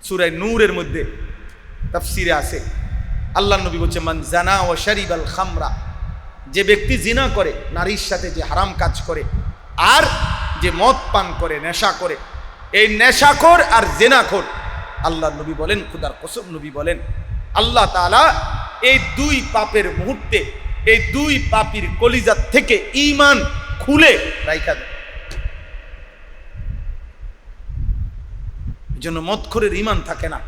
সূরা নূরের মধ্যে তাফসিরে আছে, আল্লাহ নবী বলছে মান জানা ওয়া শারিবাল খামরা, যে ব্যক্তি জিনা করে, নারীর সাথে যে হারাম কাজ করে, আর যে মদ পান করে, নেশা করে, এই নেশাখোর আর জিনাখোর, আল্লাহ নবী বলেন, খুদার কসম নবী বলেন, আল্লাহ তাআলা এই দুই পাপের মুহূর্তে এই দুই পাপীর কলিজার থেকে ঈমান খুলে রাইখা দেন। এই জন্য মদখোরের ঈমান থাকে না,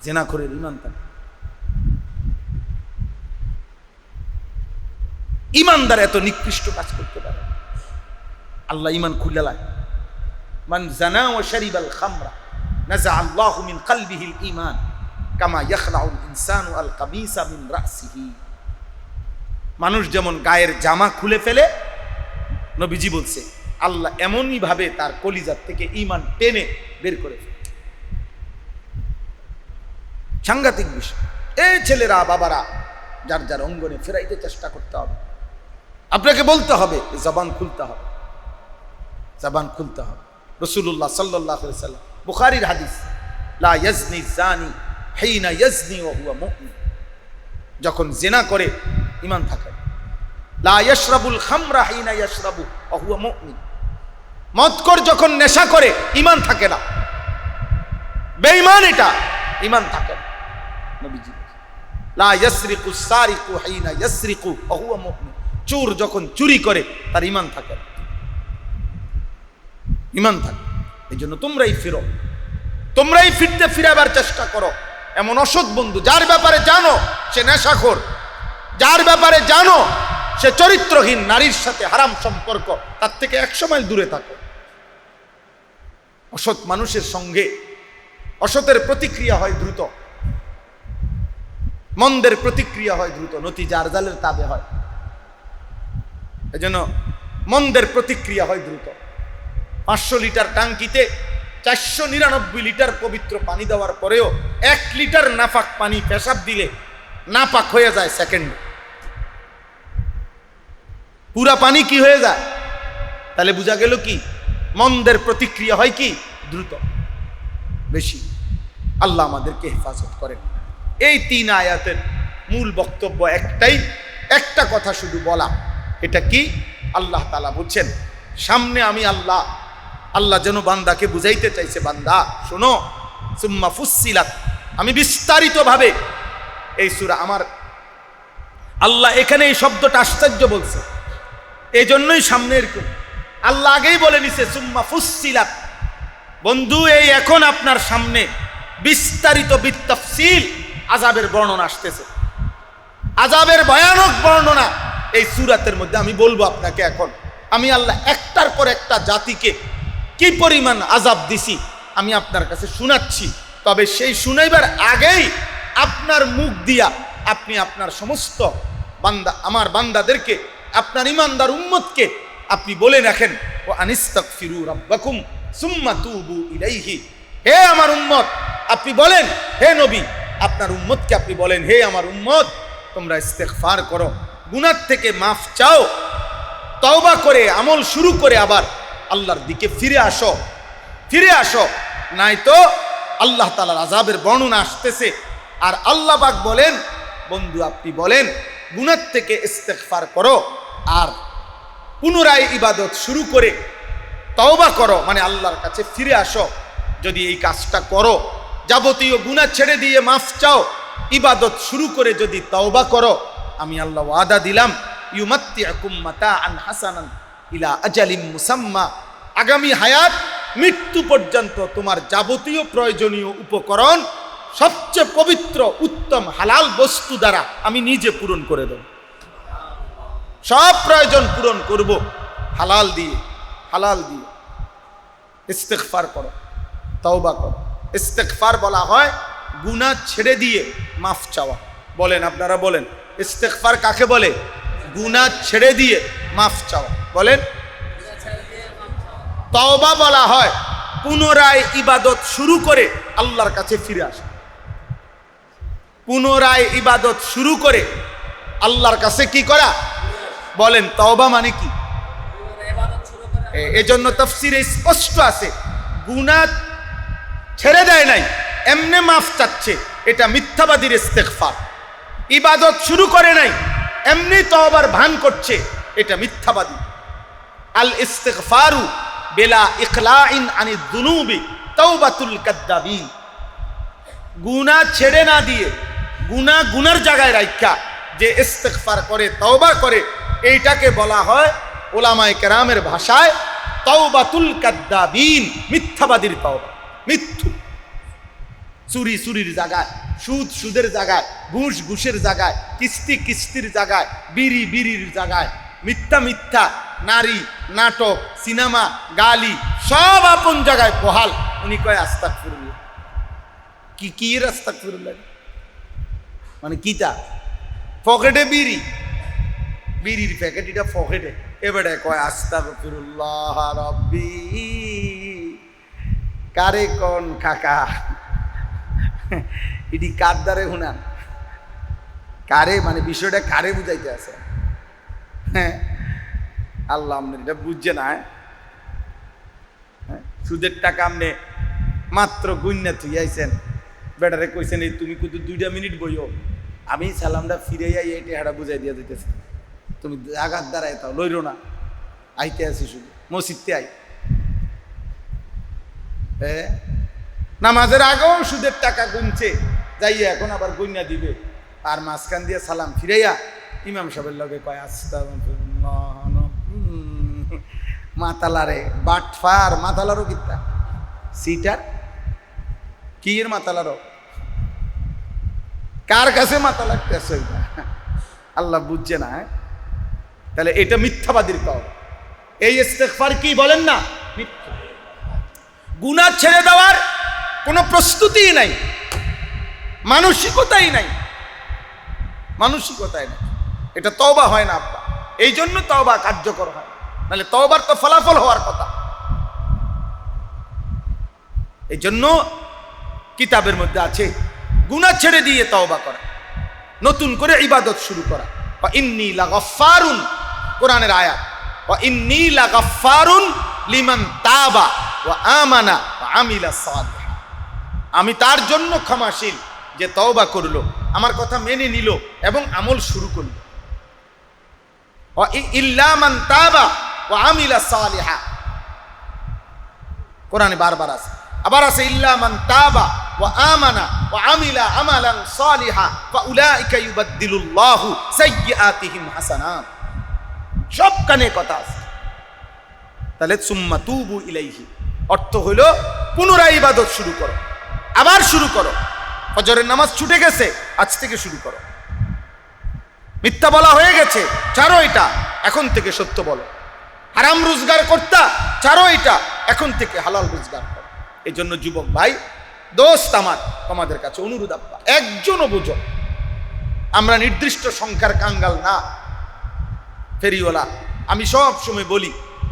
জিনাখোরের ঈমান থাকে। ঈমানদার এত নিকৃষ্ট কাজ করতে পারে, আল্লাহ ঈমান খুলে লায়। মান জানা ওয়া শারিবাল খামরা নাযা আল্লাহু মিন কলবিহিল ঈমান কামা ইয়াখলাউল ইনসানু আল কামিসা মিন রাসিহি। মানুষ যেমন গায়ের জামা খুলে ফেলে, নবীজি বলছে আল্লাহ এমনই ভাবে তার কলিজার থেকে ঈমান টেনে বের করে ফেলে। সাংঘাতিক বিষয়। এই ছেলেরা বাবারা যার যার অঙ্গনে ফেরাইতে চেষ্টা করতে হবে, আপনাকে বলতে হবে, জবান খুলতে হবে, জবান খুলতে হবে। রাসূলুল্লাহ সাল্লাল্লাহু আলাইহি ওয়াসাল্লাম, বুখারীর হাদিস, লা ইয়াজনি জানি হিনা ইয়াজনি ওয়া হুয়া মুমিন, যখন জিনা করে ঈমান থাকে না। লা ইয়াশরাবুল খামরা হিনা ইয়াশরাবু ওয়া হুয়া মুমিন, মদখোর যখন নেশা করে ঈমান থাকে না, বেঈমান, এটা ঈমান থাকে না। নবীজি লা ইয়াসরিকু সারিকু হিনা ইয়াসরিকু ওয়া হুয়া মুমিন, চোর যখন চুরি করে তার ঈমান থাকে না, ঈমান থাকে। এই জন্য তোমরাই ফিরো, তোমরাই ফিরতে ফিরাবার চেষ্টা করো। এমন অসৎ বন্ধু যার ব্যাপারে জানো সে নেশাখোর, যার ব্যাপারে জানো সে চরিত্রহীন, নারীর সাথে হারাম সম্পর্ক, তার থেকে 100 মাইল দূরে থাকো। অসৎ মানুষের সঙ্গে অসতের প্রতিক্রিয়া হয় দ্রুত, মন্দের প্রতিক্রিয়া হয় দ্রুত, নতিজা আরজালের তাবে হয়। এজন্য মন্দের প্রতিক্রিয়া হয় দ্রুত। 500 লিটার টাঙ্কিতে 499 লিটার পবিত্র পানি দেওয়ার পরেও 1 লিটার নাপাক পানি পেশাব দিলে নাপাক হয়ে যায় সেকেন্ডে। পুরা পানি কি হয়ে যায়? তাহলে বোঝা গেল কি মন্দের প্রতিক্রিয়া হয় কি দ্রুত, বেশি। আল্লাহ আমাদেরকে হেফাজত করেন। এই 3 আয়াতের মূল বক্তব্য একটাই, একটা কথা শুধু বলা। এটা কি? আল্লাহ তাআলা বলছেন সামনে আমি আল্লাহ, আল্লাহ যেন বান্দাকে বুঝাইতে চাইছে, বান্দা শোনো, সুম্মা ফুসসিলাত, আমি বিস্তারিতভাবে এই সূরা, আমার আল্লাহ এখানে এই শব্দটা আশ্চর্য বলছে, এই জন্যই সামনে এরকম আল্লাহ আগেই বলে নিছে সুম্মা ফুসসিলাত। বন্ধু, এই এখন আপনার সামনে বিস্তারিত বিতাফসিল আযাবের বর্ণনা আসতেছে, আযাবের ভয়ানক বর্ণনা এই সূরাতের মধ্যে আমি বলবো আপনাকে। এখন আমি আল্লাহ একটার পর একটা জাতিকে কি পরিমাণ আযাব দিছি আমি আপনার কাছে শোনাচ্ছি। তবে সেই শুনাইবার আগেই আপনার মুখ দিয়া আপনি আপনার সমস্ত বান্দা, আমার বান্দাদেরকে, আপনার ঈমানদার উম্মতকে আপনি বলে রাখেন, ও আনিস্তাগফিরু রাব্বাকুম সুম্মা তুবু ইলাইহি। হে আমার উম্মত, আপনি বলেন, হে নবী আপনার উম্মতকে আপনি বলেন, হে আমার উম্মত, তোমরা ইস্তেগফার করো, গুনাহ থেকে মাফ চাও, তওবা করে আমল শুরু করে আবার আল্লাহর দিকে ফিরে আসো, ফিরে আসো, নাই তো আল্লাহ তাআলার আযাবের বর্ণনা আসতেছে। আর আল্লাহ পাক বলেন, বন্ধু আপনি বলেন গুনাহ থেকে ইস্তেগফার করো আর পুনরায় ইবাদত শুরু করে তওবা করো, মানে আল্লাহর কাছে ফিরে আসো। যদি এই কাজটা করো, যাবতীয় গুনাহ ছেড়ে দিয়ে মাফ চাও, ইবাদত শুরু করে যদি তওবা করো, আমি আল্লাহ ওয়াদা দিলাম, ইউমাত্তিউকুম মাতাআন হাসানান ইলা আজালিম মুসাম্মা, আগামী হায়াত মৃত্যু পর্যন্ত তোমার যাবতীয় প্রয়োজনীয় উপকরণ সবচেয়ে পবিত্র উত্তম হালাল বস্তু দ্বারা আমি নিজে পূরণ করে দেব। সব প্রয়োজন পূরণ করব হালাল দিয়ে, হালাল দিয়ে। ইস্তেগফার করো, তওবা করো। ইস্তেগফার বলা হয় গুনাহ ছেড়ে দিয়ে মাফ চাওয়া। বলেন, আপনারা বলেন ইস্তেগফার কাকে বলে? গুনাহ ছেড়ে দিয়ে মাফ চাওয়া। বলেন। তওবা বলা হয় পুনরায় ইবাদত শুরু করে আল্লাহর কাছে ফিরে আসা। পুনরায় ইবাদত শুরু করে আল্লাহর কাছে কি করা? বলেন তওবা মানে কি? এজন্য তাফসীরে স্পষ্ট আছে, গুনাহ ছেড়ে দেয় নাই, এমনে মাফ চাচ্ছে, এটা মিথ্যাবাদীর ইস্তেগফার। ইবাদত শুরু করে নাই, এমনি তওবার ভান করছে, এটা মিথ্যাবাদী। আল ইস্তিগফারু বিলা ইখলাইন আনিদ দুনুবি তাওবাতুল কাদ্দাবিন। গুনাহ ছেড়ে না দিয়ে, গুনার জায়গায় রাখা যে ইস্তিগফার করে, তওবা করে, এইটাকে বলা হয় উলামায়ে কেরামের ভাষায় তাওবাতুল কাদ্দাবিন, মিথ্যাবাদীর তওবা। মিথ্যু, চুরির জায়গায়, সুদের জায়গায়, ঘুষের জায়গায়, কিস্তির জায়গায়, বিড়ির জায়গায়, মিথ্যা নারী, নাটক, সিনেমা, গালি সব আপন জায়গায় বহাল। উনি কয় আস্তাগফিরুল্লাহ। কি আস্তাগফিরুল্লাহ মানে কিটা? পকেটে বিড়ির প্যাকেট, এটা পকেটে, এবারে কয় আস্তাগফিরুল্লাহ রাব্বি। কারে কোন কাকা? এটি কার দ্বারে হুনান? কারে মানে বিষয়টা কারে বুঝাইতে আছে? হ্যাঁ, আল্লাহ আপনি এটা বুঝছে না। সুদের টাকা আপনি মাত্র গুন্না তুই আইছেন, বেটারে কইছেন এই তুমি কিন্তু 2 মিনিট বইও, আমি সালামটা ফিরে যাই, এই টেহাটা বুঝাই দিয়া দিতেছি, তুমি আঘাত দ্বারাই তাও লইরো না, আইতে আছি শুধু মসজিদতে আই। হ্যাঁ, নামাজের আগেও সুদের টাকা গুনছে, যাইয়া এখন আবার গুন্না দিবে, আর মাঝখান দিয়ে সালাম ফিরাইয়া ইমাম সাহেবের লগে কয় আস্তাগফিরুল্লাহ। মাতালারে বাটফার, মাতালারও কিতা সিটার কি এর মাতালারও, কার কাছে মাতা লাগতেছে? আল্লাহ বুঝছে না। তাহলে এটা মিথ্যাবাদীর তওবা। এই ইস্তেগফার কি বলেন না? মিথ্যা। গুনাহ ছেড়ে দেওয়ার কোনো প্রস্তুতিই নাই, মানসিকতাই নাই। এটা তওবা হয় না আব্বা। এই জন্য তওবা কার্যকর হয়, নাহলে তওবার তো ফলাফল হওয়ার কথা। এই জন্য কিতাবের মধ্যে আছে গুনাহ ছেড়ে দিয়ে তওবা করা, নতুন করে ইবাদত শুরু করা। ওয়া ইন্নী লাগাফফারুন, কোরআনের আয়াত, ওয়া ইন্নী লাগাফফারুন লিমান তাবা ওয়া আমানা ওয়া আমিলা সালিহা। আমি তার জন্য ক্ষমাশীল যে তওবা করলো, আমার কথা মেনে নিল এবং আমল শুরু করলো। ওয়া ইল্লা মান তাবা ওয়া আমিলা সালিহা, কোরআনে বারবার আছে। আবার আছে ইল্লা মান তাবা ওয়া আমানা ওয়া আমিলা আমালান সালিহা ফাউলাইকা ইউবাদদিলুল্লাহু সাইয়্যাতিহিম হাসানাত। সব কানে কথা আছে। তাহলে সুম্মা তুবু ইলাইহি অর্থ হলো পুনরায় ইবাদত শুরু করো, আবার শুরু করো। ফজরের নামাজ ছুটে গেছে, আজ থেকে শুরু করো। মিথ্যা বলা হয়ে গেছে, ছাড়ো এটা, এখন থেকে সত্য বলো। হারাম রোজগার করতা, ছাড়ো এটা, এখন থেকে হালাল রোজগার করো। এই জন্য যুবক ভাই, দোস্ত আমার, তোমাদের কাছে অনুরোধ, আব্বা একজনও বুঝো, আমরা নির্দিষ্ট সংখ্যার কাঙ্গাল না। ফেরিওয়ালা, আমি সব সময় বলি,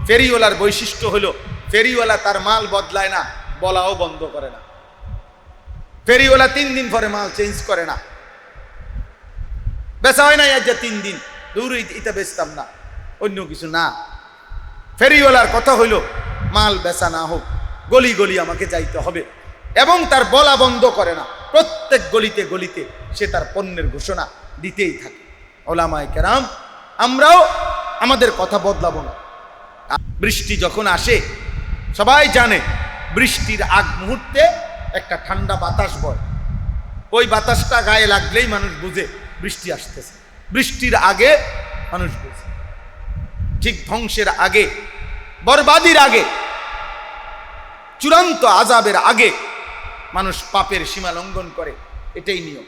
ফেরিওয়ালার বৈশিষ্ট্য হলো ফেরিওয়ালা তার মাল বদলায় না, বলাও বন্ধ করে না। ফেরিওয়ালা 3 দিন পরে মাল চেঞ্জ করে না। বেচা হয় না আজ 3 দিন, দূর এটা বেচতাম না, অন্য কিছু না। ফেরিওয়ালার কথা হইল মাল বেচা না হোক, গলি গলি আমাকে যাইতে হবে, এবং তার বলা বন্ধ করে না। প্রত্যেক গলিতে গলিতে সে তার পণ্যের ঘোষণা দিতেই থাকে। ওলামায়ে কেরাম, আমরাও আমাদের কথা বদলাবো না। বৃষ্টি যখন আসে, সবাই জানে বৃষ্টির আগ মুহূর্তে একটা ঠান্ডা বাতাস বয়, ওই বাতাসটা গায়ে লাগলেই মানুষ বুঝে বৃষ্টি আসতেছে। বৃষ্টির আগে মানুষ বুঝে, ঠিক ধ্বংসের আগে, বরবাদির আগে, চূড়ান্ত আযাবের আগে মানুষ পাপের সীমা লঙ্ঘন করে, এটাই নিয়ম।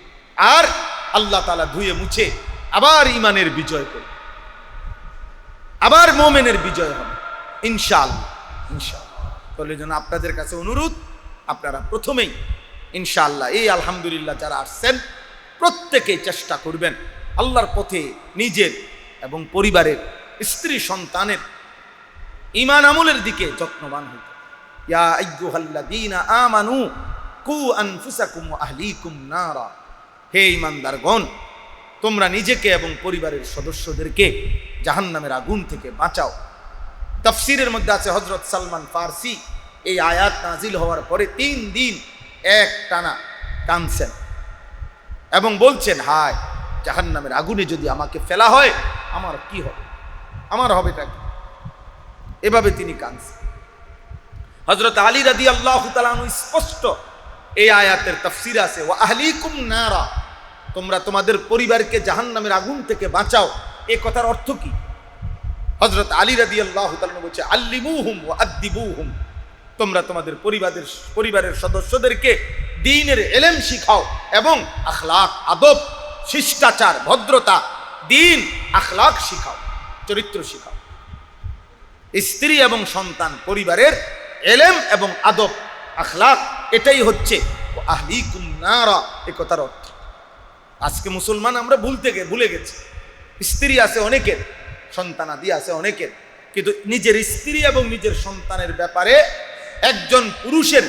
আর আল্লাহ তাআলা ধুয়ে মুছে আবার ঈমানের বিজয় করে, আবার মুমিনের বিজয় হবে ইনশাআল্লাহ। তাহলে যেন আপনাদের কাছে অনুরোধ, আপনারা প্রথমেই ইনশাআল্লাহ এই আলহামদুলিল্লাহ যারা আসছেন, প্রত্যেকেই চেষ্টা করবেন আল্লাহর পথে নিজের এবং পরিবারের, স্ত্রী সন্তানের ঈমান আমলের দিকে যত্নবান হইতে। ইয়া আইয়ুহাল্লাযীনা আমানু কু আনফুসাকুম ওয়া আহলিকুম নারা, হে ঈমানদারগণ, তোমরা নিজেকে এবং পরিবারের সদস্যদেরকে জাহান্নামের আগুন থেকে বাঁচাও। তাফসীরের মধ্যে আছে, হযরত সালমান ফারসি এই আয়াত নাজিল হওয়ার পরে 3 দিন এক টানা কাঁদছেন এবং বলছেন, হায় জাহান্নামের আগুনে যদি আমাকে ফেলা হয় আমার কি হবে, আমার হবেটা কি? এভাবে তিনি কাঁদছেন। হযরত আলী রাদিয়াল্লাহু তাআলা আনহু স্পষ্ট এই আয়াতের তাফসীর আছে, ওয়া আহলিকুম নারা, তোমরা তোমাদের পরিবারকে জাহান্নামের আগুন থেকে বাঁচাও। এই কথার অর্থ কি? হযরত আলী রাদিয়াল্লাহু তাআলা বলছে, আল্লিমুহুম ওয়া আদ্দিবুহুম, তোমরা তোমাদের পরিবারের সদস্যদেরকে দ্বীনের ইলম শিখাও এবং আখলাক, আদব, শিষ্টাচার, ভদ্রতা, দ্বীন, আখলাক শিখাও, চরিত্র শিখাও। স্ত্রী এবং সন্তান, পরিবারের ইলম এবং আদব, আখলাক, এটাই হচ্ছে আহলিকুম নারা, এই কথার অর্থ। আজকে মুসলমান আমরা ভুলে গেছি। স্ত্রী আছে অনেকের, সন্তানাদি আছে অনেকের, কিন্তু নিজের স্ত্রী এবং নিজের সন্তানের ব্যাপারে একজন পুরুষের,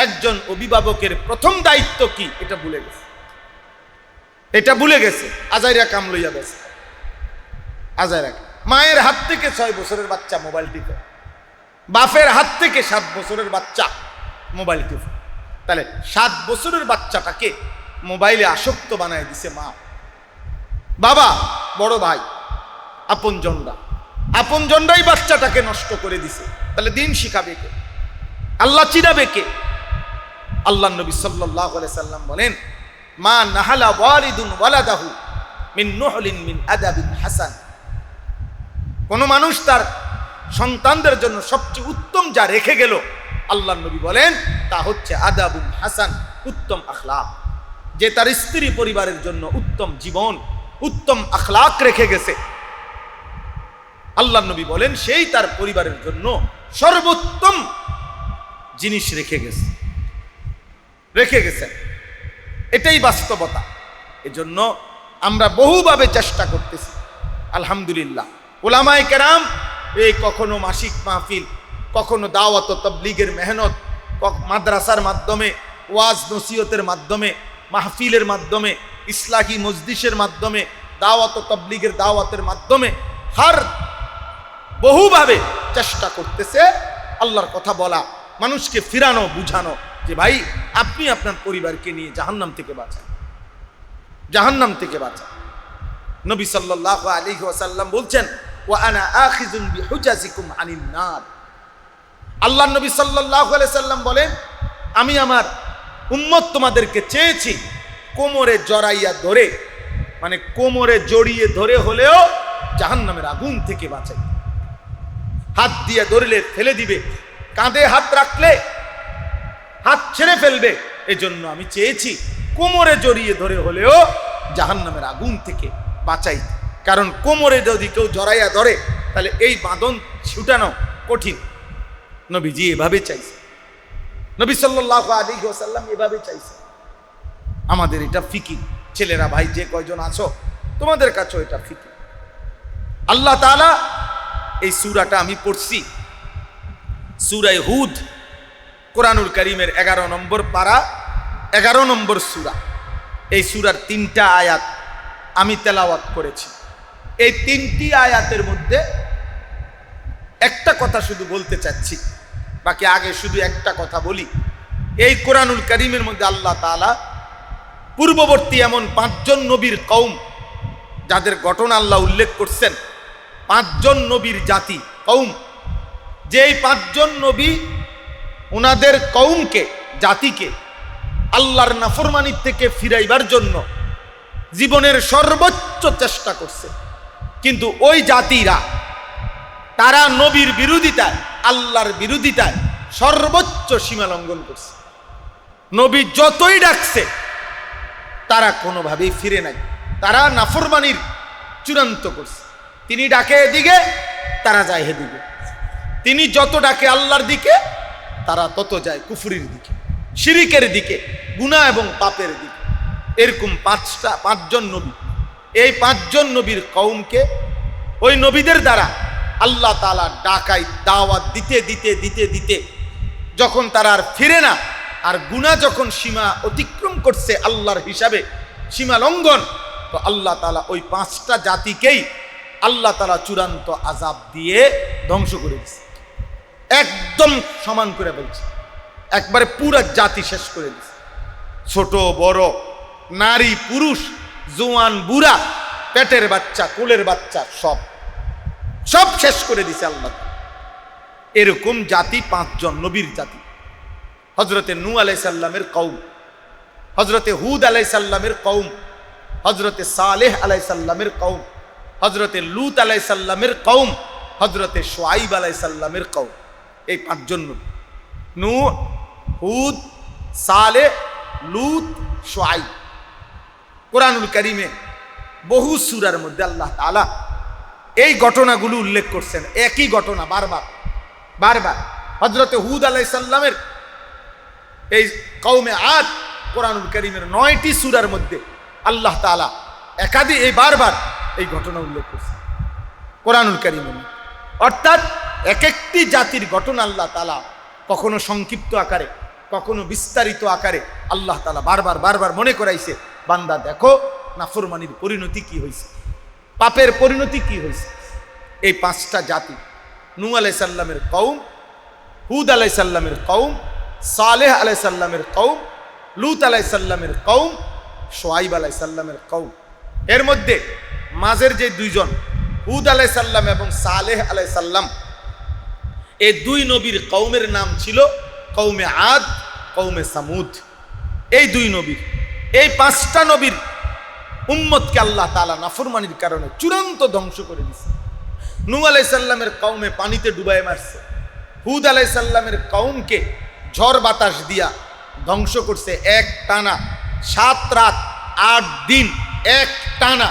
একজন অভিভাবকের প্রথম দায়িত্ব কি এটা ভুলে গেছে। এটা ভুলে গেছে। আজাইরা কাম লইয়া গেছে। আজাইরা মায়ের হাত থেকে 6 বছরের বাচ্চা মোবাইল টিপে, বাপের হাত থেকে 7 বছরের বাচ্চা মোবাইল টিপে। তাহলে 7 বছরের বাচ্চাটাকে মোবাইলে আসক্ত বানায় দিছে মা, বাবা, বড় ভাই, আপনজনরাই বাচ্চাটাকে নষ্ট করে দিছে। তাহলে দিন শিখাবে কে? আল্লাহ চিনাবে কে? আল্লাহ নবী সাল্লাল্লাহু আলাইহি সাল্লাম বলেন, মা নাহালা ওয়ালিদুন ওয়ালাদাহু মিন নুহলিন মিন আদাবিন হাসান। কোন মানুষ তার সন্তানদের জন্য সবচেয়ে উত্তম যা রেখে গেল, আল্লাহ নবী বলেন তা হচ্ছে আদাবুন হাসান, উত্তম আখলাক। যে তার স্ত্রী পরিবারের জন্য উত্তম জীবন, উত্তম আখলাক রেখে গেছে, আল্লাহ নবী বলেন সেই তার পরিবারের জন্য সর্বোত্তম জিনিস রেখে গেছেন। এটাই বাস্তবতা। এজন্য আমরা বহুভাবে চেষ্টা করতেছি, আলহামদুলিল্লাহ। উলামায়ে কেরাম এই কখনো মাসিক মাহফিল, কখনো দাওয়াত ও তাবলীগের মেহনত, মাদ্রাসার মাধ্যমে, ওয়াজ নসিহতের মাধ্যমে, মাহফিলের মাধ্যমে, ইসলাহি মজলিসের মাধ্যমে, দাওয়াত ও তাবলীগের দাওয়াতের মাধ্যমে হার বহুভাবে চেষ্টা করতেছে আল্লাহর কথা বলা, মানুষকে ফিরানো, বুঝানো যে ভাই আপনি আপনার পরিবারকে নিয়ে জাহান্নাম থেকে বাঁচান, জাহান্নাম থেকে বাঁচান। নবী সাল্লাল্লাহু আলাইহি ওয়াসাল্লাম বলছেন, ওয়া আনা আখিযুন বিহুজাজিকুম আনিন নার। আল্লাহর নবী সাল্লাল্লাহু আলাইহি সাল্লাম বলেন, আমি আমার উম্মত তোমাদেরকে চেয়েছি কোমরে জড়াইয়া ধরে, মানে কোমরে জড়িয়ে ধরে হলেও জাহান্নামের আগুন থেকে বাঁচাই। হাত দিয়ে ধরলে ফেলে দিবে, কাঁধে হাত রাখলে হাত ছেড়ে ফেলবে, এজন্য আমি চেয়েছি কোমরে জড়িয়ে ধরে হলেও জাহান্নামের আগুন থেকে বাঁচাই। কারণ কোমরে যদি কেউ জড়াইয়া ধরে তাহলে এই বাঁধন ছুটানো কঠিন। নবীজি এভাবে চাইছে, নবী সাল্লাল্লাহু আলাইহি ওয়াসাল্লাম এভাবে চাইছে। আমাদের এটা ফিকির। ছেলেরা ভাই যে কয়জন আছো তোমাদের কাছেও এটা ফিকির। আল্লাহ তাআলা এই সূরাটা আমি পড়ছি, সূরা হুদ, কোরআনুল কারীমের 11 নম্বর পারা, 11 নম্বর সূরা। এই সূরার 3টা আয়াত আমি তেলাওয়াত করেছি। এই 3টি আয়াতের মধ্যে একটা কথা শুধু বলতে চাচ্ছি, বাকি আগে শুধু একটা কথা বলি। এই কোরআনুল কারীমের মধ্যে আল্লাহ তাআলা পূর্ববর্তী এমন 5 জন নবীর কওম যাদের ঘটনা আল্লাহ উল্লেখ করছেন, 5 জন নবীর জাতি, কওম, যে এই 5 জন নবী ওনাদের কওমকে, জাতিকে আল্লাহর নাফরমানির থেকে ফিরাইবার জন্য জীবনের সর্বোচ্চ চেষ্টা করছে। কিন্তু ওই জাতিরা তারা নবীর বিরোধিতায়, আল্লাহর বিরোধিতায় সর্বোচ্চ সীমা লঙ্ঘন করছে। নবী যতই ডাকছে তারা কোনোভাবেই ফিরে নাই, তারা নাফরমানির চূড়ান্ত করছে। তিনি ডাকে এদিকে, তারা যায় এদিকে। তিনি যত ডাকে আল্লাহর দিকে, তারা তত যায় কুফরির দিকে, শিরিকের দিকে, গুনাহ এবং পাপের দিকে। এরকম 5 জন নবী, এই 5 জন নবীর কওমকে ওই নবীদের দ্বারা আল্লাহ তাআলা ডাকাই দাওয়াত দিতে দিতে দিতে দিতে যখন তারা আর ফিরে না, আর গুনাহ যখন সীমা অতিক্রম করছে আল্লাহর হিসাবে, সীমা লঙ্ঘন, তো আল্লাহ তাআলা ওই 5টা জাতিকেই আল্লাহ তাআলা চূড়ান্ত আযাব দিয়ে ধ্বংস করে দিয়েছে। একদম সমান করে বলছে, একবারে পুরা জাতি শেষ করে দিছে। ছোট বড়, নারী পুরুষ, জোয়ান বুড়া, পেটের বাচ্চা, কোলের বাচ্চা, সব সব শেষ করে দিছে আল্লাহ। এরকম জাতি 5 জন নবীর জাতি। হজরতে নূহ আলাইহিস সালামের কওম, হজরতে হুদ আলাইহিস সালামের কওম, হজরতে সালেহ আলাইহিস সালামের কওম, হজরতে লূত আলাইহিস সালামের কওম, হজরতে শুআইব আলাইহিস সালামের কওম। এই 5 জন নবী, নূহ, হুদ, সালেহ, লূত, শুআইব। কোরআনুল কারীমে বহু সূরার মধ্যে আল্লাহ তাআলা এই ঘটনাগুলো উল্লেখ করছেন। একই ঘটনা বারবার বারবার। হজরতে হুদ আলাইহিস সালামের এই কওমে আদ, কোরআনুল কারীমের 9টি সূরার মধ্যে আল্লাহ তাআলা একাধিক এই বারবার এই ঘটনা উল্লেখ করছেন কোরআনুল কারীমে। অর্থাৎ এক একটি জাতির ঘটনা আল্লাহ তাআলা কখনো সংক্ষিপ্ত আকারে, কখনো বিস্তারিত আকারে আল্লাহ তাআলা বারবার বারবার মনে করাইছে, বান্দা দেখো নাফরমানির পরিণতি কি হয়েছে, পাপের পরিণতি কি হয়েছে। এই 5টা জাতি, নূহ আলাইহিস সালামের কওম, হুদ আলাইহিস সালামের কওম, সালেহ আলাইহিস সালামের কওম, লূত আলাইহিস সালামের কওম, শুআইব আলাইহিস সালামের কওম। এর মধ্যে মাঝের যে 2 জন, হুদ আলাইহিস সালাম এবং সালেহ আলাইহিস সালাম, এই 2 নবীর কওমের নাম ছিল কওমে আদ, কওমে সামুদ। এই 2 নবীর, এই 5টা নবীর উম্মতকে আল্লাহ তাআলা নাফরমানির কারণে চূড়ান্ত ধ্বংস করে দিয়েছে। নূহ আলাইহিস সালামের কওমে পানিতে ডুবায় মারছে, হুদ আলাইহিস সালামের কওমকে ঝড় বাতাস দিয়া ধ্বংস করছে। এক টানা 7 রাত 8 দিন এক টানা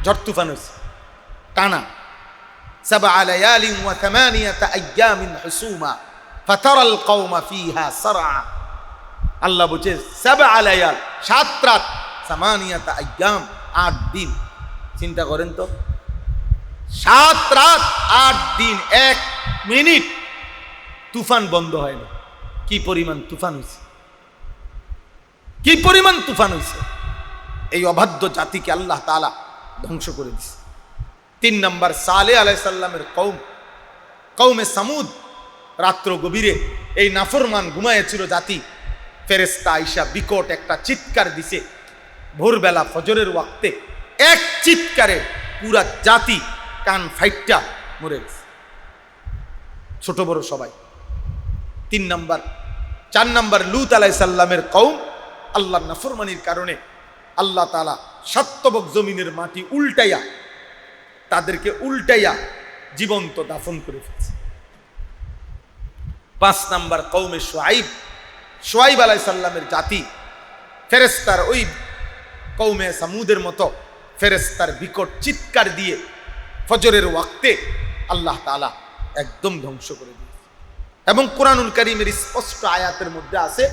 ঝড় তুফান হয়েছে, টানা। 7 লায়ালি ওয়া 8 আইয়ামিন হুসুমা ফাতারাল কওমা ফিহা সারআ। আল্লাহ বলছে 7 লায়াল, 7 রাত, 8 আইয়াম, 8 দিন। চিন্তা করেন তো, 7 রাত 8 দিন 1 মিনিট তুফান বন্ধ হয় না। কি পরিমাণ তুফান হয়েছে, কি পরিমাণ তুফান হয়েছে। এই অবাধ্য জাতিকে আল্লাহ তাআলা ধ্বংস করে দিয়েছে। 3 নম্বর সালেহ আলাইহিস সালামের কওম, কওমে সামুদ। রাত্র গভীরে এই নাফরমান ঘুমায়েছিল জাতি, ফেরেশতা আইসা বিকট একটা চিৎকার দিছে। ভোরবেলা ফজরের ওয়াক্তে এক চিৎকারে পুরা জাতি কান ফাইটটা মরে গেছে, ছোট বড় সবাই। 3 নম্বর। 4 নম্বর লূত আলাইহিস সালামের কওম, আল্লাহর নাফরমানির কারণে আল্লাহ তাআলা সাতবক জমিনের মাটি উল্টাইয়া, তাদেরকে উল্টাইয়া জীবন্ত দাফন করে ফেলেছে। 5 নম্বর কওমে শুআইব, শুআইব আলাইহিস সালামের জাতি, ফেরেশতার ওই কওমে সামুদের মতো ফেরেশতার বিকট চিৎকার দিয়ে ফজরের ওয়াক্তে আল্লাহ তাআলা একদম ধ্বংস করে দিয়েছে। এবং কোরআনুল কারীমের স্পষ্ট আয়াতের মধ্যে আছে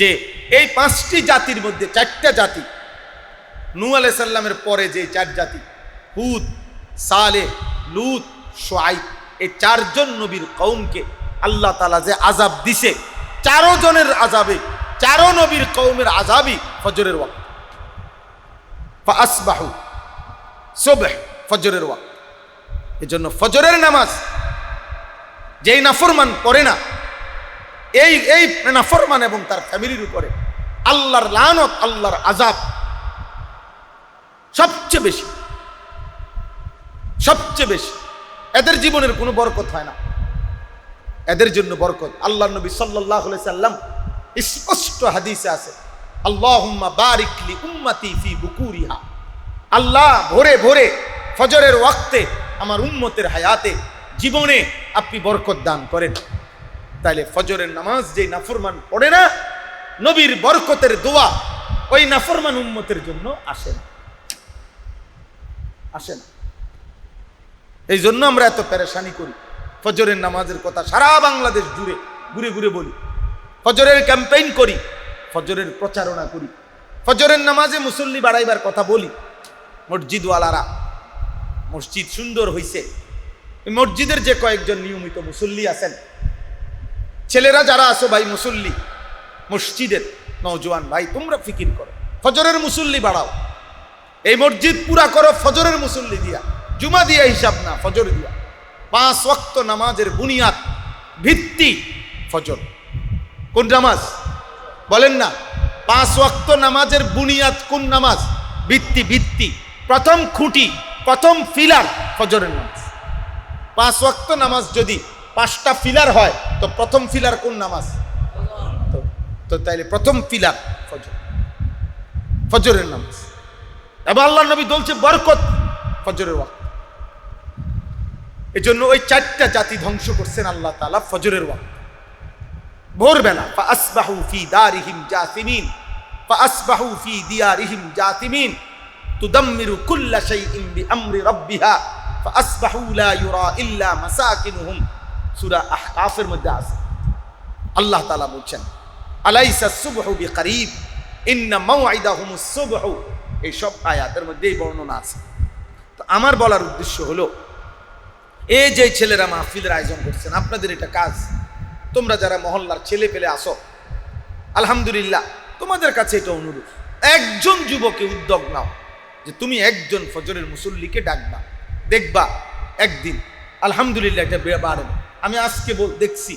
যে এই 5টি জাতির মধ্যে 4টা জাতি, নূহ আলাইহিস সালামের পরে যে 4 জাতি, হুদ, সালেহ, লূত, শুআইব, এই 4 জন নবীর কওমকে আল্লাহ তাআলা যে আযাব দিছে, 4 জনের আযাবে, 4 নবীর কওমের আযাবই ফজরের ওয়াক্ত। ফাসবাহু সুবহ, ফজরের ওয়াক্ত। এজন্য ফজরের নামাজ যেই নাফরমান পড়ে না, এই নাফরমান এবং তার ফ্যামিলির উপরে আল্লাহর লানত, আল্লাহর আযাব সবচেয়ে বেশি, সবচেয়ে বেশি। এদের জীবনের কোনো বরকত হয় না, এদের জন্য বরকত। আল্লাহর নবী সাল্লাল্লাহু আলাইহি সাল্লাম স্পষ্ট হাদিসে আছে, আল্লাহুম্মা বারিক লি উম্মতি ফি বুকুরিহা। আল্লাহ ভোরে ভোরে ফজরের ওয়াক্তে আমার উম্মতের হায়াতে, জীবনে আপনি বরকত দান করেন। তাইলে ফজরের নামাজ যে নাফরমান পড়ে না, নবীর বরকতের দোয়া ওই নাফরমান উম্মতের জন্য আসে না, আসে না। এই জন্য আমরা এত পেরেশানি করি। ফজরের নামাজের কথা সারা বাংলাদেশ জুড়ে ঘুরে ঘুরে বলি, ফজরের ক্যাম্পেইন করি, ফজরের প্রচারণা করি, ফজরের নামাজে মুসল্লি বাড়াইবার কথা বলি। মসজিদওয়ালারা, মসজিদ সুন্দর হইছে, মসজিদের যে কয়েকজন নিয়মিত মুসল্লি আছেন, ছেলেরা যারা আছো ভাই মুসল্লি, মসজিদের নওজোয়ান ভাই, তোমরা ফিকির করো, ফজরের মুসল্লি বাড়াও। এই মসজিদ পুরা করো ফজরের মুসল্লি দিয়া, জুমা দিয়া হিসাব না, ফজর দিয়া। 5 ওয়াক্ত নামাজের বুনিয়াদ, ভিত্তি ফজর। কোন নামাজ বলেন না? 5 ওয়াক্ত নামাজের বুনিয়াদ কোন নামাজ? ভিত্তি, প্রথম খুঁটি, প্রথম ফিলার ফজরের নামাজ। 5 ওয়াক্ত নামাজ যদি 5টা ফিলার হয় তো প্রথম ফিলার কোন নামাজ? তো তাইলে প্রথম ফিলার ফজরের নামাজ। এবং আল্লাহর নবী বলছে বরকত ফজরের ওয়াক্ত। এজন্য ওই 4টা জাতি ধ্বংস করছেন আল্লাহ তাআলা ফজরের ওয়াক্ত, ভোরবেলা। ফাসবাহু ফি দারিহিম জাসিমিন, ফাসবাহু ফি দিয়ারিহিম জাসিমিন, তুদাম্মিরু কুল্লা শাইইন বিআমরি রাব্বিহা, ফাসবাহু লা ইউরা ইল্লা মাসাকিনুহুম। সূরা আহকাফের মধ্যে আছে আল্লাহ তাআলা বলছেন আলাইসা সুবহু বিকরিব ইন্না মাওইদাহুমুস সুবহু। এই সব আয়াতের মধ্যে এই বর্ণনা আছে। তো আমার বলার উদ্দেশ্য হলো, এই যে ছেলেরা মাহফিলের আয়োজন করছেন, আপনাদের এটা কাজ। তোমরা যারা মহল্লার ছেলে পেলে আসো, আলহামদুলিল্লাহ, তোমাদের কাছে এটা অনুরোধ, একজন যুবকে উদ্যোগ নাও যে তুমি একজন ফজরের মুসল্লিকে ডাকবা, দেখবা একদিন আলহামদুলিল্লাহ এটা বাড়বে। আমি আজকে দেখছি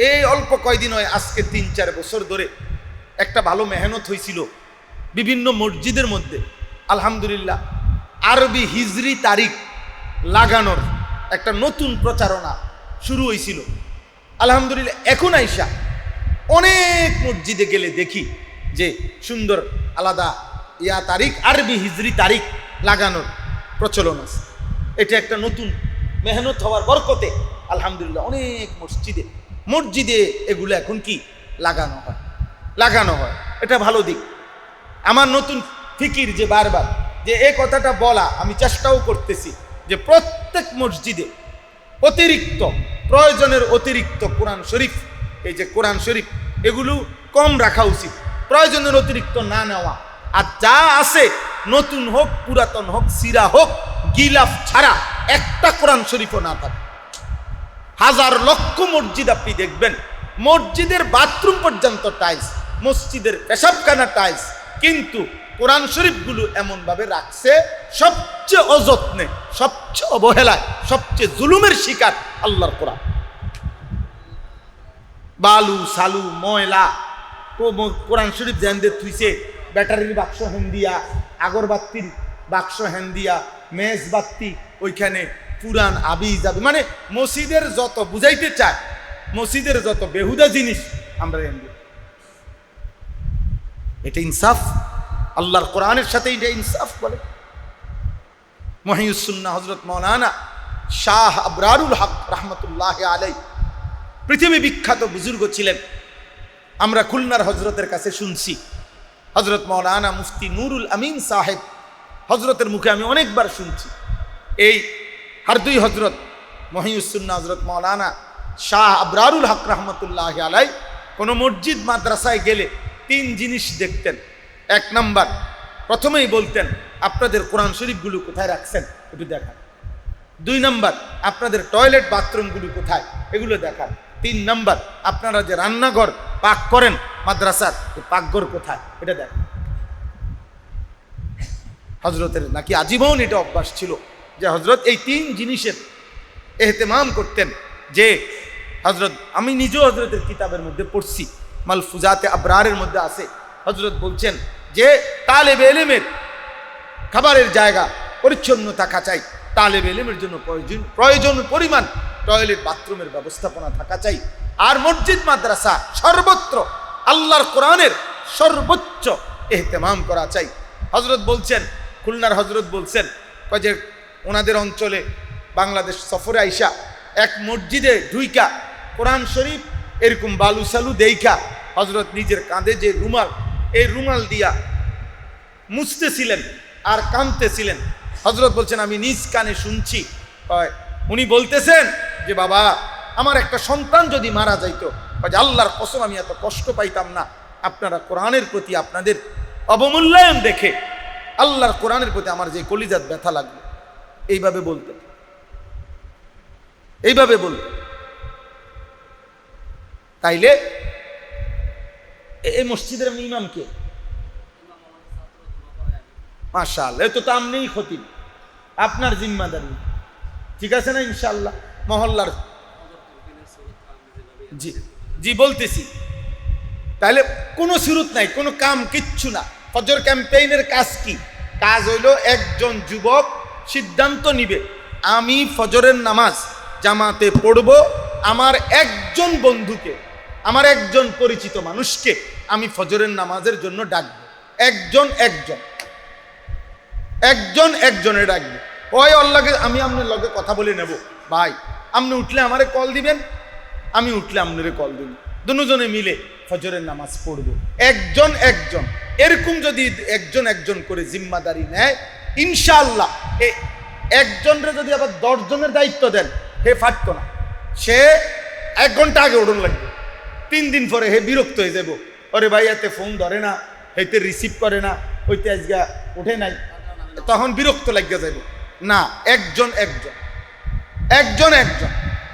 এই অল্প কয়দিন হয়, আজকে 3-4 বছর ধরে একটা ভালো মেহনত হয়েছিল বিভিন্ন মসজিদের মধ্যে। আলহামদুলিল্লাহ, আরবি হিজরি তারিখ লাগানোর একটা নতুন প্রচারণা শুরু হয়েছিল। আলহামদুলিল্লাহ, এখন আইসা অনেক মসজিদে গেলে দেখি যে সুন্দর আলাদা তারিখ, আরবি হিজরি তারিখ লাগানোর প্রচলন আছে। এটা একটা নতুন মেহনত হওয়ার বরকতে আলহামদুলিল্লাহ অনেক মসজিদে এগুলো এখন কি লাগানো হয়। এটা ভালো দিক। আমার নতুন ফিকির যে বারবার যে এই কথাটা বলা, আমি চেষ্টাও করতেছি যে প্রত্যেক মসজিদে অতিরিক্ত প্রয়োজনের অতিরিক্ত কোরআন শরীফ, এই যে কোরআন শরীফ, এগুলো কম রাখা উচিত, প্রয়োজনের অতিরিক্ত না নেওয়া। আর যা আছে, নতুন হোক পুরাতন হোক সিরা হোক, গিলাফ ছাড়া একটা কোরআন শরীফও না থাকে। হাজার লক্ষ মসজিদ আপনি দেখবেন, মসজিদের বাথরুম পর্যন্ত টাইলস, মসজিদের পেশাবখানা টাইলস, কিন্তু কোরআন শরীফগুলো এমন ভাবে রাখছে সবচেয়ে অযত্নে, সবচেয়ে অবহেলায়, সবচেয়ে জুলুমের শিকার আল্লাহর কোরআন। বালু সালু ময়লা কোরআন শরীফ জানতে থুইছে, ব্যাটারির বাক্স হেন্দিয়া, আগরবাতির বাক্স হেন্দিয়া, মেজবাতি ওইখানে পুরান আবি যাবে, মানে মসজিদের যত বুঝাইতে চায়, মসজিদের যত বেহুদা জিনিস আমরা হেন্দি। এটা ইনসাফ? আল্লাহর কোরআনের সাথে এটা ইনসাফ বলে? মুহিউস সুন্নাহ হযরত মাওলানা শাহ আবরারুল হক রাহমাতুল্লাহি আলাইহি পৃথিবী বিখ্যাত বুজুর্গ ছিলেন। আমরা খুলনার হযরতের কাছে শুনছি, হযরত মাওলানা মুফতি নুরুল আমিন সাহেব, হযরতের মুখে আমি অনেকবার শুনছি। এই হারদুই হযরত মুহিউস সুন্নাহ হযরত মাওলানা শাহ আবরারুল হক রাহমাতুল্লাহি আলাইহি কোন মসজিদ মাদ্রাসায় গেলে 3 জিনিস দেখতেন। 1 নাম্বার, প্রথমেই বলতেন আপনাদের কোরআন শরীফগুলো কোথায় রাখছেন একটু দেখান। 2 নাম্বার, আপনাদের টয়লেট বাথরুমগুলো কোথায় এগুলো দেখান। 3 নাম্বার, আপনারা যে রান্নাঘর পাক করেন মাদ্রাসার, পাকঘর কোথায় এটা দেখান। হযরতের নাকি আজীবন এটা অভ্যাস ছিল যে হযরত এই 3 জিনিসের এহতেমাম করতেন। যে হযরত, আমি নিজেও হযরতের কিতাবের মধ্যে পড়ছি, মালফুজাতে আবরারের মধ্যে আছে, হযরত বলছেন যে তালেবে ইলমের খাবারের জায়গা পরিচ্ছন্ন থাকা চাই, তালেবে ইলমের জন্য প্রয়োজন পরিমাণ টয়লেট বাথরুমের ব্যবস্থাপনা থাকা চাই, আর মসজিদ মাদ্রাসা সর্বত্র আল্লাহর কোরআনের সর্বোচ্চ এহতেমাম করা চাই। হযরত বলছেন, খুলনার হযরত বলছেন যে ওনাদের অঞ্চলে বাংলাদেশ সফরে আইসা এক মসজিদে ঢুইকা কোরআন শরীফ এরকম বালু সালু দেইখা হযরত নিজের কাঁধে যে রুমাল, এই রুমাল দিয়া মুছতেছিলেন আর কাঁদতেছিলেন। হযরত বলছেন আমি নিজ কানে শুনছি, উনি বলতেছেন যে বাবা, আমার একটা সন্তান যদি মারা যাইতো, আল্লাহর কসম আমি এত কষ্ট পাইতাম না। আপনারা কোরআনের প্রতি আপনাদের অবমূল্যায়ন দেখে আল্লাহর কোরআনের প্রতি আমার যে কলিজাত ব্যথা লাগলো। এইভাবে বলতেন, এইভাবে বলতেন। তাইলে এই মসজিদের ইমাম কে? মাশাআল্লাহ, তো আপনিই খতিব, আপনার জিম্মাদারি, ঠিক আছে না ইনশাআল্লাহ? মহল্লার জি জি বলতেছি, তাহলে কোনো সুরত নাই, কোনো কাম কিচ্ছু না। ফজর ক্যাম্পেইনের কাজ কি? কাজ হইল একজন যুবক সিদ্ধান্ত নিবে, আমি ফজরের নামাজ জামাতে পড়ব, আমার একজন বন্ধুকে, আমার একজন পরিচিত মানুষকে আমি ফজরের নামাজের জন্য ডাকবো। একজন একজনে ডাকবে। ওই আল্লাহকে আমি আপনার লগে কথা বলে নেব, ভাই আপনি উঠলে আমারে কল দিবেন, আমি উঠলে আপনারে কল দিব, দুজনে মিলে ফজরের নামাজ পড়ব। একজন এরকম যদি একজন করে জিম্মাদারি নেয়, ইনশাআল্লাহ একজনরে যদি আবার 10 জনের দায়িত্ব দেন, হে ফাটতো না, সে 1 ঘন্টা আগে উঠুন লাগবে। 3 দিন পরে হে বিরক্ত হয়ে যাব, ওরে ভাই এতে ফোন ধরে না, হইতে রিসিভ করে না, হইতে আজকে ওঠে নাই, তখন বিরক্ত লাগিয়ে যাবে। না, একজন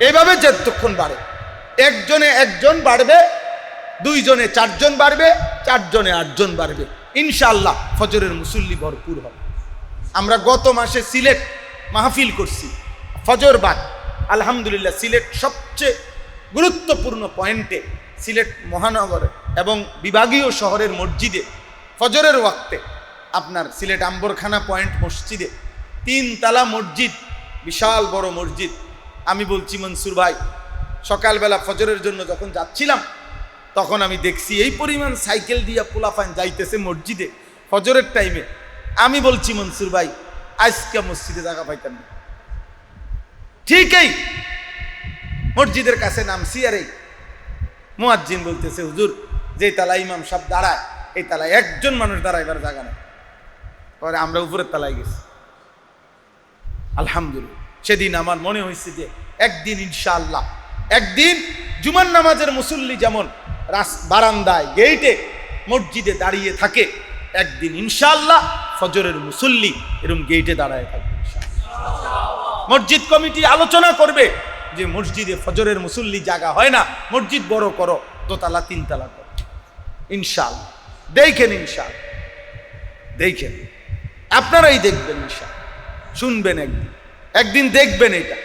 এইভাবে যতক্ষণ বাড়ে, একজনে একজন বাড়বে, 2 জনে 4 জন বাড়বে, 4 জনে 8 জন বাড়বে, ইনশাআল্লাহ ফজরের মুসল্লি ভরপুর হবে। আমরা গত মাসে সিলেট মাহফিল করছি ফজর বাদ, আলহামদুলিল্লাহ সিলেট সবচেয়ে গুরুত্বপূর্ণ পয়েন্টে, সিলেট মহানগর এবং বিভাগীয় শহরের মসজিদে ফজরের ওয়াক্তে, আপনার সিলেট আম্বরখানা পয়েন্ট মসজিদে 3 তালা মসজিদ, বিশাল বড় মসজিদ। আমি বলছি মনসুর ভাই, সকালবেলা ফজরের জন্য যখন যাচ্ছিলাম তখন আমি দেখছি এই পরিমাণ সাইকেল দিয়ে পোলাপান যাইতেছে মসজিদে ফজরের টাইমে। আমি বলছি মনসুর ভাই, আজকে মসজিদে জায়গা পাইতাম না। ঠিকই মসজিদের কাছে নামছি, আর এই মুয়াজ্জিন বলতেছে, হুজুর যে তালায় ইমাম সাহেব দাঁড়ায়, এই তালায় একজন মানুষ দাঁড়াইবার জায়গা নেই। পরে আমরা উপরের তালায় গেছি। আলহামদুলিল্লাহ, সেদিন আমার মনে হয়েছে যে একদিন ইনশাআল্লাহ, একদিন জুমার নামাজের মুসল্লি যেমন বারান্দায় গেইটে মসজিদে দাঁড়িয়ে থাকে, একদিন ইনশাআল্লাহ ফজরের মুসল্লি এরকম গেইটে দাঁড়ায় থাকবে। মসজিদ কমিটি আলোচনা করবে যে মসজিদে ফজরের মুসল্লি জায়গা হয় না, মসজিদ বড় করো, 2 তালা 3 তালা করো, ইনশাআল্লাহ। দেখেন ইনশাআল্লাহ, দেখেন, আপনারাই দেখবেন ইনশাআল্লাহ, শুনবেন একদিন দেখবেন এটা,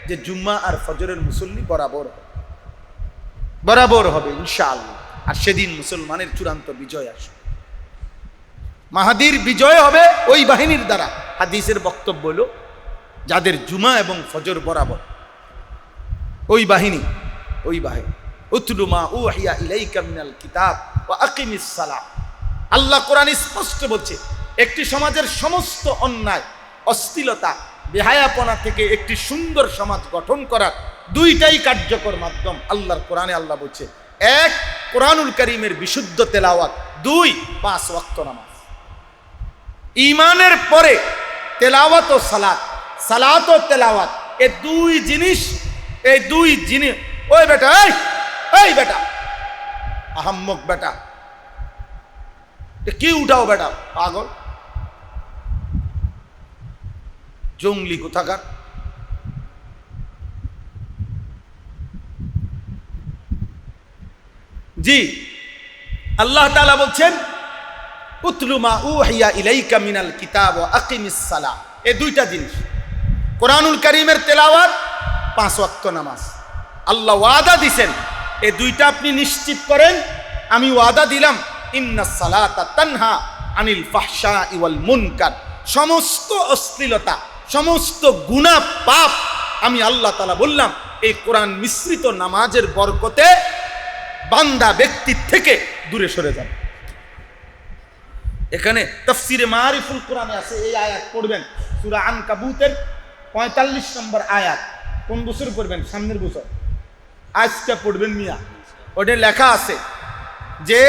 যে জুম্মা আর ফজরের মুসল্লি বরাবর হবে ইনশাআল্লাহ। আর সেদিন মুসলমানের চূড়ান্ত বিজয় আসবে, মাহাদির বিজয় হবে ওই বাহিনীর দ্বারা। হাদিসের বক্তব্য হলো, যাদের জুমা এবং ফজর বরাবর, ওই বাহিনী উতলু মা উহিয়া ইলাইকা মিনাল কিতাব ওয়া আকিমিস সালাহ। আল্লাহ কোরআন স্পষ্ট বলছে, একটি সমাজের সমস্ত অন্যায়, অশ্লীলতা, বেহায়াপনা থেকে একটি সুন্দর সমাজ গঠন করার 2টাই কার্যকর মাধ্যম আল্লাহর কোরআনে। আল্লাহ বলছে, 1 কোরআনুল কারীমের বিশুদ্ধ তেলাওয়াত, 2 5 ওয়াক্ত নামাজ। ঈমানের পরে তেলাওয়াত ও সালাত ও তেলাওয়াত, এই 2 জিনিস, ওই বেটা, এই বেটা আহাম্মক বেটা, কি উঠাও বেটা, পাগল জঙ্গলি কোথাকার। জি, আল্লাহ তাআলা বলছেন, উতলু মা উহিয়া ইলাইকা মিনাল কিতাব ওয়া আকিমিস সালাহ। এই 2টা জিনিস, কোরআনুল কারীমের তেলাওয়াত, 5 ওয়াক্ত নামাজ। আল্লাহ ওয়াদা দিছেন, এই 2টা আপনি নিশ্চিত করেন, আমি ওয়াদা দিলাম, ইন্নাস সালাতা তানহা আনিল ফাহশাই ওয়াল মুনকার। সমস্ত অশ্লীলতা, সমস্ত গুনাহ পাপ আমি আল্লাহ তাআলা বললাম, এই কোরআন মিশ্রিত নামাজের বরকতে বান্দা ব্যক্তির থেকে দূরে সরে যাবে। এখানে তাফসিরে মারিফুল কোরআনে আছে, এই আয়াত পড়বেন, সূরা আনকাবুতের 45 নম্বর আয়াত। কোন বছর পড়বেন? সামনের বছর, আজকে পড়বেন মিয়া। ওটা লেখা আছে যে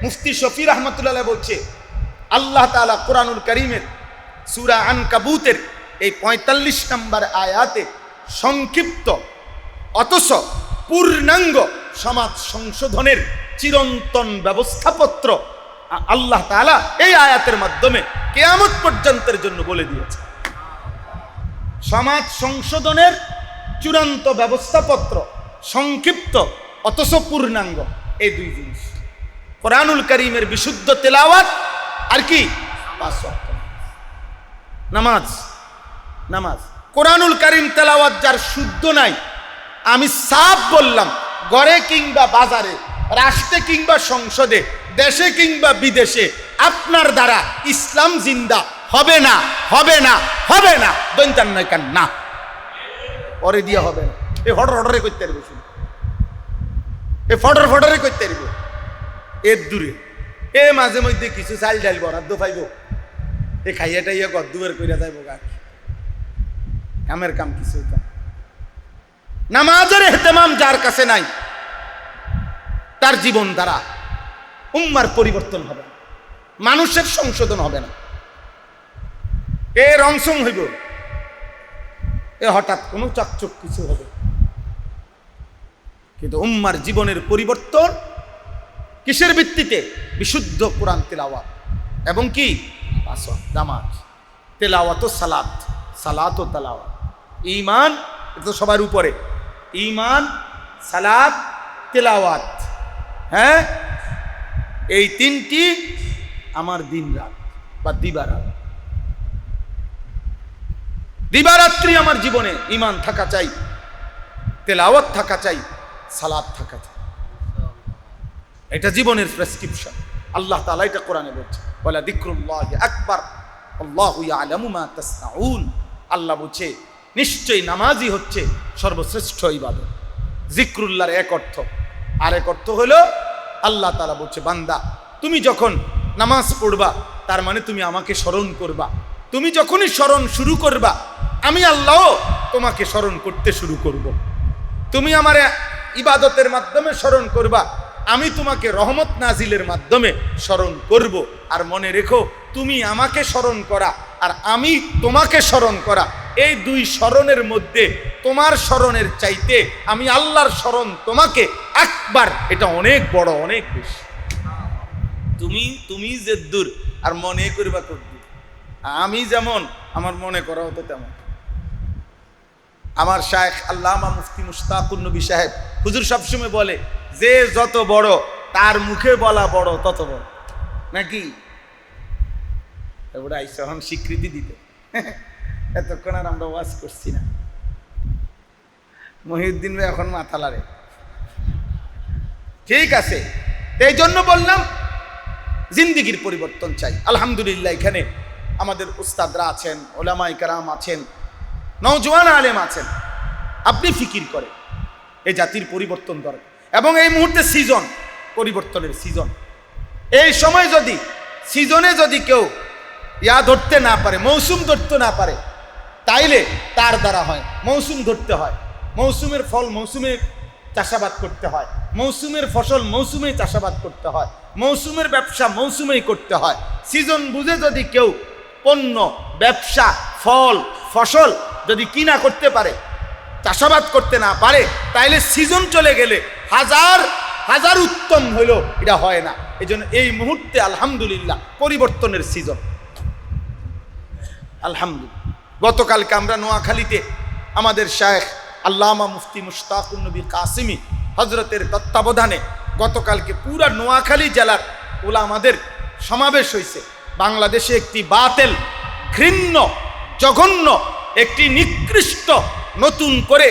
মুফতি শফি রহমতুল্লাহ বলছে, আল্লাহ তাআলা কোরআনুল কারীমের সূরা আনকাবুতের এই 45 নম্বর আয়াতে সংক্ষিপ্ত অথচ পূর্ণাঙ্গ সমাজ সংশোধনের চিরন্তন ব্যবস্থাপত্র আল্লাহ তাআলা এই আয়াতের মাধ্যমে কিয়ামত পর্যন্তের জন্য বলে দিয়েছে। সমাজ সংশোধনের চূড়ান্ত ব্যবস্থাপত্র, সংক্ষিপ্ত অথচ পূর্ণাঙ্গ, এই 2 জিনিস, কোরআনুল কারীমের বিশুদ্ধ তেলাওয়াত আর কি 5 ওয়াক্ত নামাজ। কোরআনুল কারীম তেলাওয়াত যার শুদ্ধ নাই, আমি সাফ বললাম, ঘরে কিংবা বাজারে রাষ্ট্রে কিংবা সংসদে, দেশে কিংবা বিদেশে আপনার দ্বারা ইসলাম জিন্দা হবে না, হবে না, হবে না। দৈন্তান নয় কেন না, পরে দিয়ে হবে না। এ হটর হটরে করতে পারবে, শুধু এ ফটর ফটরে করতে পারবে। এর দূরে এ মাঝে মধ্যে কিছু চাল ডাল বরাদ্দ পাইব, এ খাইয়া টাইয়া গদ্দুবের কইরা যাইব গা, কামের কাম কিছু। নামাজের ইহতেমাম যার কাছে নাই, তার জীবন দ্বারা উম্মার পরিবর্তন হবে না, মানুষের সংশোধন হবে না। এ রংসং হইব, এ হঠাৎ কোনো চকচক কিছু হবে, কিন্তু উম্মার জীবনের পরিবর্তন কিসের ভিত্তিতে? বিশুদ্ধ কোরআন তেলাওয়াত এবং কি নামাজ, তেলাওয়াত ও সালাত, সালাত ও তেলাওয়াত। ঈমান এটা তো সবার উপরে, ঈমান, সালাত, তেলাওয়াত। হ্যাঁ, এই তিনটি আমার দিন রাত বা দিবারাত, দিবারাত্রি আমার জীবনে ঈমান থাকা চাই, তেলাওয়াত থাকা চাই, সালাত থাকা চাই। এটা জীবনের প্রেসক্রিপশন। আল্লাহ তাআলা এটা কোরআনে বলছে, ওয়ালা যিকরুল্লাহি আকবার আল্লাহু ইয়ালামু মা তাসনাউন। আল্লাহ বলছে নিশ্চয়ই নামাজই হচ্ছে সর্বশ্রেষ্ঠ ইবাদত। যিকরুল্লাহর এক অর্থ, আর এক অর্থ হলো আল্লাহ তাআলা বলছে, বান্দা তুমি যখন নামাজ পড়বা তার মানে তুমি আমাকে স্মরণ করবা। তুমি যখনই স্মরণ শুরু করবা আমি আল্লাহ তোমাকে স্মরণ করতে শুরু করব। তুমি আমার ইবাদতের মাধ্যমে স্মরণ করবা, আমি তোমাকে রহমত নাজিলের মাধ্যমে স্মরণ করব। আর মনে রেখো, তুমি আমাকে স্মরণ করা আর আমি তোমাকে স্মরণ করা, এই দুই স্মরণের মধ্যে তোমার স্মরণের চাইতে আমি আল্লাহর স্মরণ তোমাকে একবার, এটা অনেক বড়, অনেক বেশি। তুমি যে দূর আর মনে করবা কদ্দূর, আমি যেমন আমার মনে করা হতো তেমন। আমার শায়েখ আল্লামা মুফতি মুশতাকুন নবী সাহেব হুজুর সবসময় বলে, যে যত বড় তার মুখে বলা বড় তত বড়, নাকি? ওরা আইসা এখন স্বীকৃতি দিতে, এতক্ষণ আর আমরা ওয়াজ করছি না। মহিউদ্দিন ভাই এখন মাথা লাড়ে, ঠিক আছে। এই জন্য বললাম জিন্দিগির পরিবর্তন চাই। আলহামদুলিল্লাহ এখানে আমাদের উস্তাদরা আছেন, ওলামায়ে কেরাম আছেন, নওজোয়ান আলেম আছেন। আপনি ফিকির করেন এই জাতির পরিবর্তন দরকার, এবং এই মুহূর্তে সিজন, পরিবর্তনের সিজন। এই সময় যদি সিজনে যদি কেউ ধরতে না পারে, মৌসুম ধরতে না পারে, তাইলে তার দ্বারা হয় মৌসুম ধরতে হয়। মৌসুমের ফল মৌসুমে চাষাবাদ করতে হয়, মৌসুমের ফসল মৌসুমেই চাষাবাদ করতে হয়, মৌসুমের ব্যবসা মৌসুমেই করতে হয়। সিজন বুঝে যদি কেউ পণ্য, ব্যবসা, ফল, ফসল যদি কিনা করতে পারে, চাষাবাদ করতে না পারে, তাইলে সিজন চলে গেলে হাজার হাজার উত্তম হইল, এটা হয় না। এই জন্য এই মুহূর্তে আলহামদুলিল্লাহ পরিবর্তনের সিজন। আলহামদুলিল্লাহ, গতকালকে আমরা নোয়াখালীতে আমাদের শায়েখ আল্লামা মুফতি মুশতাকুন নবী কাসিমি হজরতের তত্ত্বাবধানে গতকালকে পুরা নোয়াখালী জেলার উলামাদের সমাবেশ হয়েছে। বাংলাদেশে একটি বাতিল, ঘৃণ্য, জঘন্য, একটি নিকৃষ্ট, নতুন করে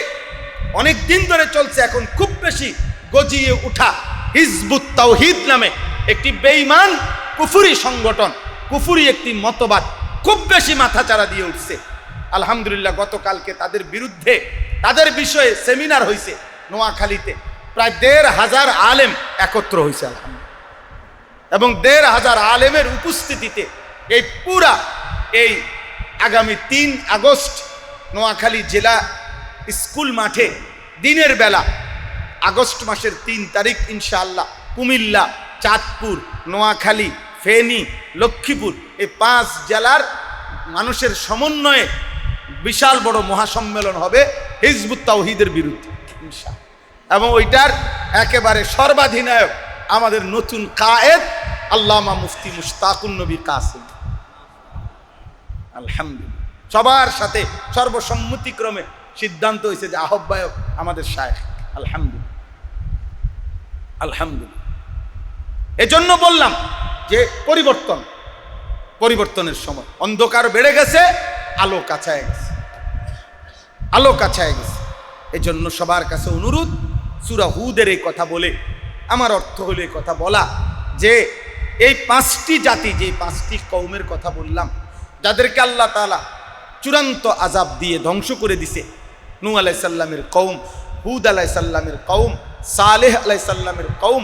অনেক দিন ধরে চলছে, এখন খুব বেশি গজিয়ে উঠা হিজবুত তাওহীদ নামে একটি বেঈমান কুফরি সংগঠন, কুফরি একটি মতবাদ খুব বেশি মাথাচাড়া দিয়ে উঠছে। আলহামদুলিল্লাহ গতকালকে তাদের বিরুদ্ধে, তাদের বিষয়ে সেমিনার হয়েছে নোয়াখালীতে। প্রায় ১৫০০ আলেম একত্র হয়েছে আলহামদুলিল্লাহ, এবং ১৫০০ আলেমের উপস্থিতিতে এই পুরা এই আগামী ৩ আগস্ট নোয়াখালী জেলা স্কুল মাঠে দিনের বেলা, আগস্ট মাসের ৩ তারিখ ইনশাআল্লাহ কুমিল্লা, চাঁদপুর, নোয়াখালী, ফেনী, লক্ষ্মীপুর, এই ৫ জেলার মানুষের সমন্বয়ে বিশাল বড় মহাসম্মেলন হবে হিজবুত তাওহীদের বিরুদ্ধে ইনশাআল্লাহ। এবং ওইটার একেবারে সর্বাধিনায়ক আমাদের নতুন কায়েদ আল্লামা মুফতি মুশতাকুন নবী কাসিমি। আলহামদুলিল্লাহ সবার সাথে সর্বসম্মতিক্রমে সিদ্ধান্ত হয়েছে যে আহ্বায়ক আমাদের শায়েখ। আলহামদুলিল্লাহ, আলহামদুলিল্লাহ। এজন্য বললাম যে পরিবর্তনের সময়, অন্ধকার বেড়ে গেছে, আলো কাছায় গেছে, আলো কাছায় গেছে। এজন্য সবার কাছে অনুরোধ, সূরা হুদের এই কথা বলে আমার অর্থ হলো এই কথা বলা যে এই 5টি জাতি, যে 5টি কওমের কথা বললাম, যাদেরকে আল্লাহ তাআলা চূড়ান্ত আযাব দিয়ে ধ্বংস করে দিছে, নূহ আলাইহিস সালামের কওম, হুদ আলাইহিস সালামের কওম, সালেহ আলাইহিস সালামের কওম,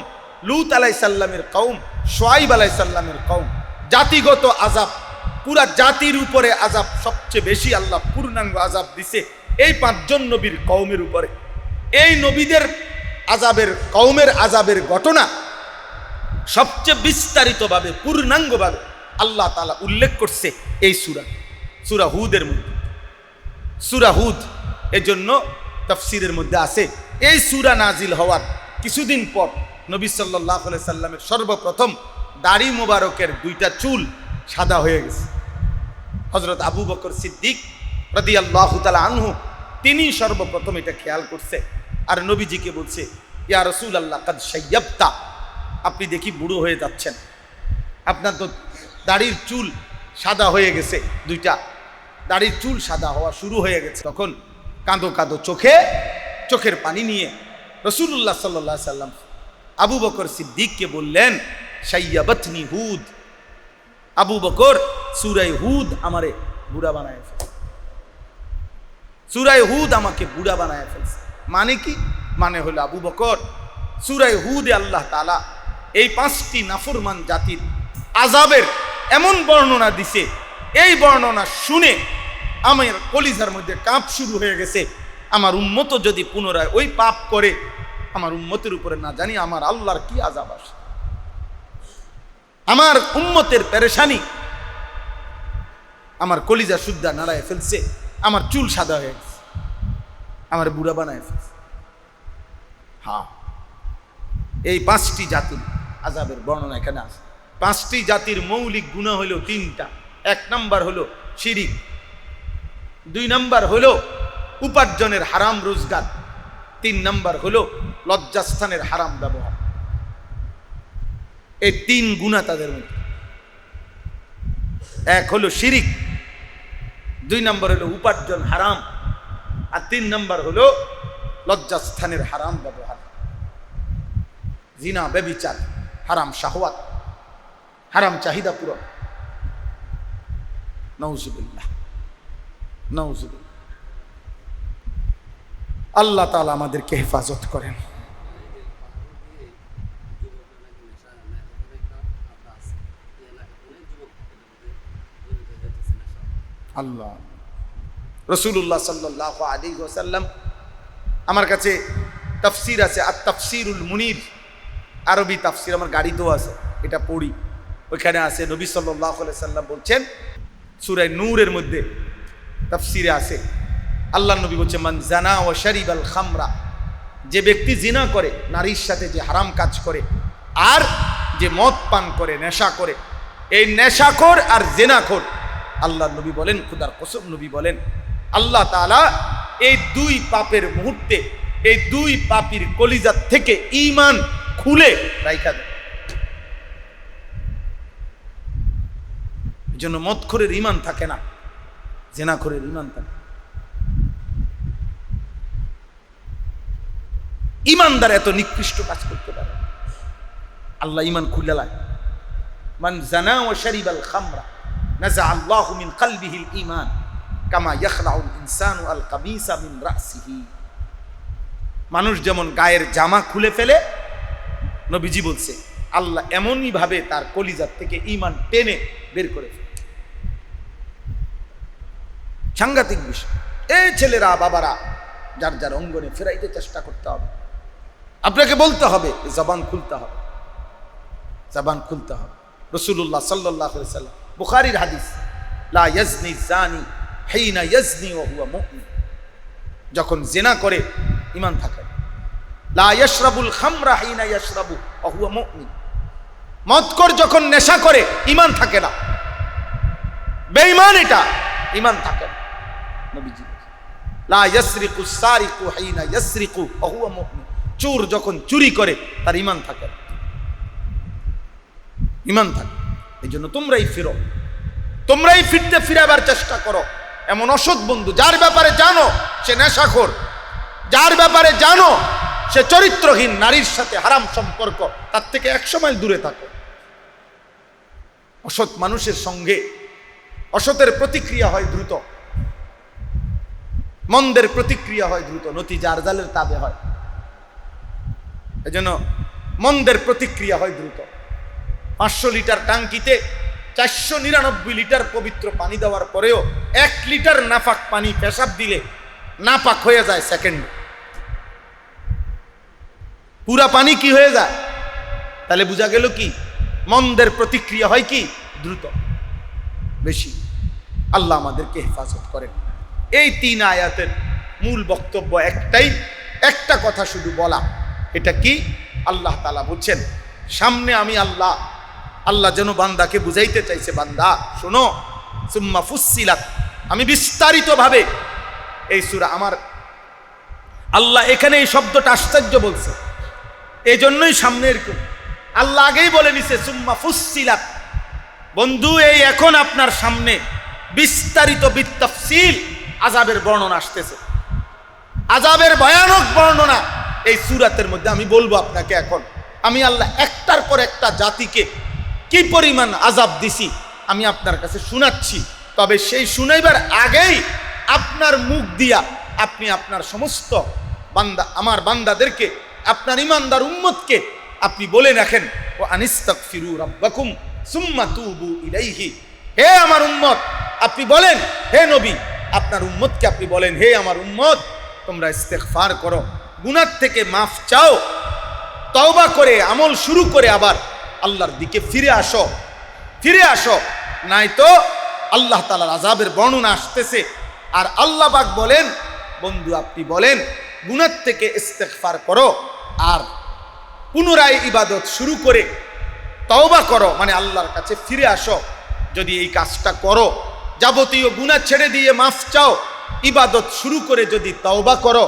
লূত আলাইহিস সালামের কওম, শুআয়ব আলাইহিস সালামের কওম, জাতিগত আযাব, পুরা জাতির উপরে আযাব সবচেয়ে বেশি আল্লাহ পূর্ণাঙ্গ আযাব দিছে এই 5 জন নবীর কওমের উপরে। এই নবীদের আযাবের, কওমের আযাবের ঘটনা সবচেয়ে বিস্তারিতভাবে, পূর্ণাঙ্গভাবে আল্লাহ তাআলা উল্লেখ করছে এই সূরা হুদের মধ্যে। সূরা হুদ এজন্য তাফসীরের মধ্যে আছে, এই সূরা নাজিল হওয়ার কিছুদিন পর নবী সাল্লাল্লাহু আলাইহি সাল্লামের সর্বপ্রথম দাড়ি মোবারকের 2টা চুল সাদা হয়ে গেছে। হযরত আবু বকর সিদ্দিক রাদিয়াল্লাহু তাআলা আনহু তিনি সর্বপ্রথম এটা খেয়াল করছে, আর নবীজিকে বলছে, ইয়া রাসূলুল্লাহ কাদ শাইয়াবতা, আপনি দেখি বুড়ো হয়ে যাচ্ছেন, আপনার তো দাড়ির চুল সাদা হয়ে গেছে, 2টা দাড়ির চুল সাদা হওয়া শুরু হয়ে গেছে। তখন কাঁদো কাঁদো চোখের পানি নিয়ে রাসূলুল্লাহ সাল্লাল্লাহু আলাইহি সাল্লাম আবু বকর সিদ্দিককে বললেন, শাইয়াবাতনি হুদ, আবু বকর সূরা হুদ আমারে বুড়া বানায় ফেলছে, সূরা হুদ আমাকে বুড়া বানায় ফেলছে। মানে কি? মানে হলো আবু বকর সূরা হুদে আল্লাহ তাআলা এই 5টি নাফরমান জাতির আযাবের এমন বর্ণনা দিছে, এই বর্ণনা শুনে আমার কলিজার মধ্যে কাঁপ শুরু হয়ে গেছে। আমার উম্মত যদি পুনরায় ওই পাপ করে, আমার উম্মতের উপরে না জানি আমার আল্লাহর কি আযাব আসে। আমার উম্মতের পেরেশানি আমার কলিজা সুদ্ধা নাড়ায় ফেলছে, আমার চুল সাদা হয়ে গেছে, আমার বুড়া বানায় ফেলছে। হ্যাঁ, এই 5টি জাতির আযাবের বর্ণনা এখানে আছে। 5টি জাতির মৌলিক গুনাহ হলো 3টা। 1 নাম্বার হলো শিরিক, 2 নাম্বার হলো উপার্জনের হারাম রোজগার, 3 নাম্বার হলো লজ্জাস্থানের হারাম ব্যবহার। এই 3 গুনাহ তাদের মধ্যে। 1 হলো শিরিক, 2 নাম্বার হলো উপার্জন হারাম, আর 3 নাম্বার হলো লজ্জাস্থানের হারাম ব্যবহার। জিনা, ব্যভিচার, হারাম শাহওয়াত, হারাম চাহিদা পূরণ। নাউজুবিল্লাহ, নাউজুবিল্লাহ। আল্লাহ তাআলা আমাদেরকে হেফাজত করেন। আল্লাহ, রাসূলুল্লাহ সাল্লাল্লাহু আলাইহি ওয়াসাল্লাম, আমার কাছে তাফসীর আছে, আত-তাফসীরুল মুনীর, আরবি তাফসীর আমার গাড়িতেও আছে, এটা পড়ি। ওইখানে আছে নবী সাল্লাল্লাহু আলাইহি সাল্লাম বলছেন, সূরা নূরের মধ্যে তাফসীরে আছে, আল্লাহ নবী বলছেন, মান জানা ওয়া শারিবাল খামরা, যে ব্যক্তি জিনা করে, নারীর সাথে যে হারাম কাজ করে, আর যে মদ পান করে, নেশা করে, এই নেশাখোর আর জিনাখোর, আল্লাহ নবী বলেন, খুদার কসম নবী বলেন, আল্লাহ তাআলা এই 2 পাপের মুহূর্তে এই 2 পাপীর কলিজা থেকে ঈমান খুলে রাইখা দেন। এজন্য মদখোরের ঈমান থাকে না, জিনাখোরের ঈমান থাকে। ঈমানদার এত নিকৃষ্ট কাজ করতে পারে, আল্লাহ ঈমান খুলে লাগে। মান জানা ওয়া শারিবাল খামরা নাযা আল্লাহু মিন কলবিহিল ঈমান কামা ইয়াখলাউল ইনসানু আল কামিসা মিন রাসিহি। মানুষ যেমন গায়ের জামা খুলে ফেলে, নবীজি বলছে আল্লাহ এমনই ভাবে তার কলিজার থেকে ঈমান টেনে বের করে ফেলে। সাংঘাতিক বিষয়। এই ছেলেরা, বাবারা, যার যার অঙ্গনে ফেরাইতে চেষ্টা করতে হবে। আপনাকে বলতে হবে, জবান খুলতে হবে, জবান খুলতে হবে। রাসূলুল্লাহ সাল্লাল্লাহু আলাইহি ওয়াসাল্লাম, বুখারীর হাদিস, লা ইয়াজনি জানি হিনা ইয়াজনি ওয়া হুয়া মুমিন, যখন জিনা করে ঈমান থাকে। লা ইয়াশরাবুল খামরা হিনা ইয়াশরাবু ওয়া হুয়া মুমিন, মদখোর যখন নেশা করে ঈমান থাকে না, বেঈমান, এটা ঈমান থাকে না। নবীজি লা ইয়াসরিকু সারিকু হিনা ইয়াসরিকু ওয়া হুয়া মুমিন, চোর যখন চুরি করে তার ঈমান থাকে না, ঈমান থাকে। এইজন্য তোমরাই ফিরো, তোমরাই ফিরতে ফিরাবার চেষ্টা করো। এমন অসৎ বন্ধু যার ব্যাপারে জানো সে নেশাখোর, যার ব্যাপারে জানো সে চরিত্রহীন নারীর সাথে হারাম সম্পর্ক, তার থেকে 100 মাইল দূরে থাকো। অসৎ মানুষের সঙ্গে অসতের প্রতিক্রিয়া হয় দ্রুত, মন্দের প্রতিক্রিয়া হয় দ্রুত, নতিজা আরজালের তাবে হয়। এজন্য মন্দের প্রতিক্রিয়া হয় দ্রুত। 500 লিটার টাঙ্কিতে 499 লিটার পবিত্র পানি দেওয়ার পরেও 1 লিটার নাপাক পানি পেশাব দিলে নাপাক হয়ে যায় সেকেন্ডে। পুরা পানি কি হয়ে যায়? তাহলে বোঝা গেল কি মন্দের প্রতিক্রিয়া হয় কি দ্রুত, বেশি। আল্লাহ আমাদেরকে হেফাজত করেন। এই 3 আয়াতের মূল বক্তব্য একটাই, একটা কথা শুধু বলা। এটা কি? আল্লাহ তাআলা বলছেন সামনে আমি আল্লাহ, আল্লাহ যেন বান্দাকে বুঝাইতে চাইছে, বান্দা শোনো, সুম্মা ফুসসিলাত, আমি বিস্তারিতভাবে এই সূরা, আমার আল্লাহ এখানে এই শব্দটা আশ্চর্য বলছে, এই জন্যই সামনে এরকম আল্লাহ আগেই বলে নিছে সুম্মা ফুসসিলাত। বন্ধু, এই এখন আপনার সামনে বিস্তারিত বিতাফসিল আযাবের বর্ণনা আসতেছে, আযাবের ভয়ানক বর্ণনা এই সূরাতের মধ্যে আমি বলবো আপনাকে। এখন আমি আল্লাহ একটার পর একটা জাতিকে কি পরিমাণ আযাব দিছি আমি আপনার কাছে শোনাচ্ছি। তবে সেই শুনাইবার আগেই আপনার মুখ দিয়া আপনি আপনার সমস্ত বান্দা, আমার বান্দাদেরকে, আপনার ইমানদার উম্মতকে আপনি বলে রাখেন, ও আনিস্তাগফিরু রাব্বাকুম সুম্মা তুবু ইলাইহি। হে আমার উম্মত, আপনি বলেন, হে নবী আপনার উম্মতকে আপনি বলেন, হে আমার উম্মত তোমরা ইস্তেগফার করো, গুনাহ থেকে মাফ চাও, তওবা করে আমল শুরু করে আবার আল্লাহর দিকে ফিরে আসো, ফিরে আসো, নাই তো আল্লাহ তাআলার আযাবের বর্ণনা আসতেছে। আর আল্লাহ পাক বলেন, বন্ধু আপনি বলেন গুনাহ থেকে ইস্তেগফার করো আর পুনরায় ইবাদত শুরু করে তওবা করো, মানে আল্লাহর কাছে ফিরে আসো। যদি এই কাজটা করো, যাবতীয় গুনাহ ছেড়ে দিয়ে মাফ চাও, ইবাদত শুরু করে যদি তওবা করো,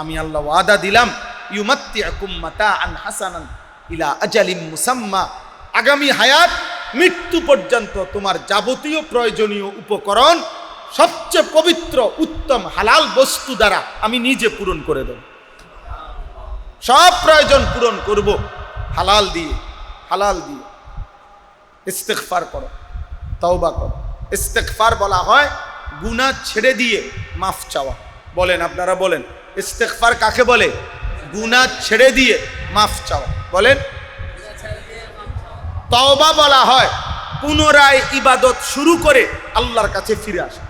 আমি আল্লাহ ওয়াদা দিলাম ইউমাত্তিউকুম মাতাআন হাসানান ইলা আজালিম মুসাম্মা, আগামী হায়াত মৃত্যু পর্যন্ত তোমার যাবতীয় প্রয়োজনীয় উপকরণ সবচেয়ে পবিত্র উত্তম হালাল বস্তু দ্বারা আমি নিজে পূরণ করে দেব। সব প্রয়োজন পূরণ করব হালাল দিয়ে, হালাল দিয়ে। ইস্তেগফার করো, তওবা করো। ইস্তেগফার বলা হয় গুনাহ ছেড়ে দিয়ে মাফ চাওয়া। বলেন, আপনারা বলেন ইস্তেগফার কাকে বলে? গুনাহ ছেড়ে দিয়ে মাফ চাওয়া। বলেন। তওবা বলা হয় পুনরায় ইবাদত শুরু করে আল্লাহর কাছে ফিরে আসা।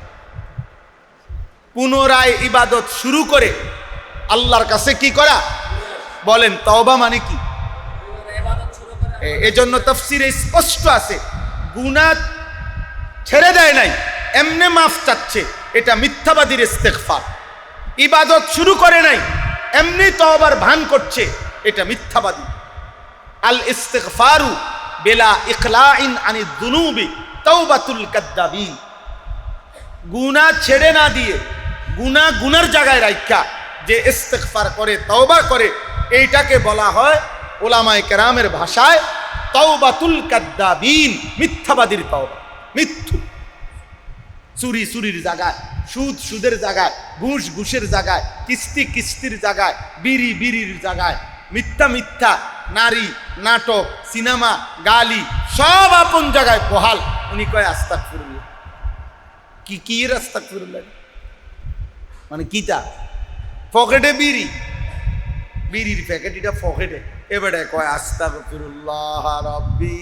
পুনরায় ইবাদত শুরু করে আল্লাহর কাছে কি করা? বলেন তওবা মানে কি? এজন্য তাফসীরে স্পষ্ট আছে, গুনাহ ছেড়ে দেয় নাই, এমনে মাফ চাচ্ছে, এটা মিথ্যাবাদীর ইস্তেগফার। ইবাদত শুরু করে নাই, এমনি তওবার ভান করছে, এটা মিথ্যাবাদী। আল ইস্তিগফারু বিলা ইখলাইন আনিদ দুনুবি তাওবাতুল কাদ্দাবিন। গুনাহ ছেড়ে না দিয়ে, গুনাহ গুনার জায়গায় রাখা যে ইস্তিগফার করে, তওবা করে, এইটাকে বলা হয় উলামায়ে কেরামের ভাষায় তাওবাতুল কাদ্দাবিন, মিথ্যাবাদীর তওবা। মিথ্যু, চুরি চুরির জায়গায়, সুদ সুদের জায়গায়, ঘুষ ঘুষের জায়গায়, কিস্তি কিস্তির জায়গায়, বিড়ি বিড়ির জায়গায়, মিথ্যা মিথ্যা, নারী, নাটক, সিনেমা, গালি, সব আপন জায়গায় বহাল। উনি কয় আস্তাগফিরুল্লাহ। কি কি আস্তাগফিরুল্লাহ মানে কিটা? পকেটে বিড়ি, বিড়ির প্যাকেট এটা পকেটে, এবারে কয় আস্তাগফিরুল্লাহ রাব্বি।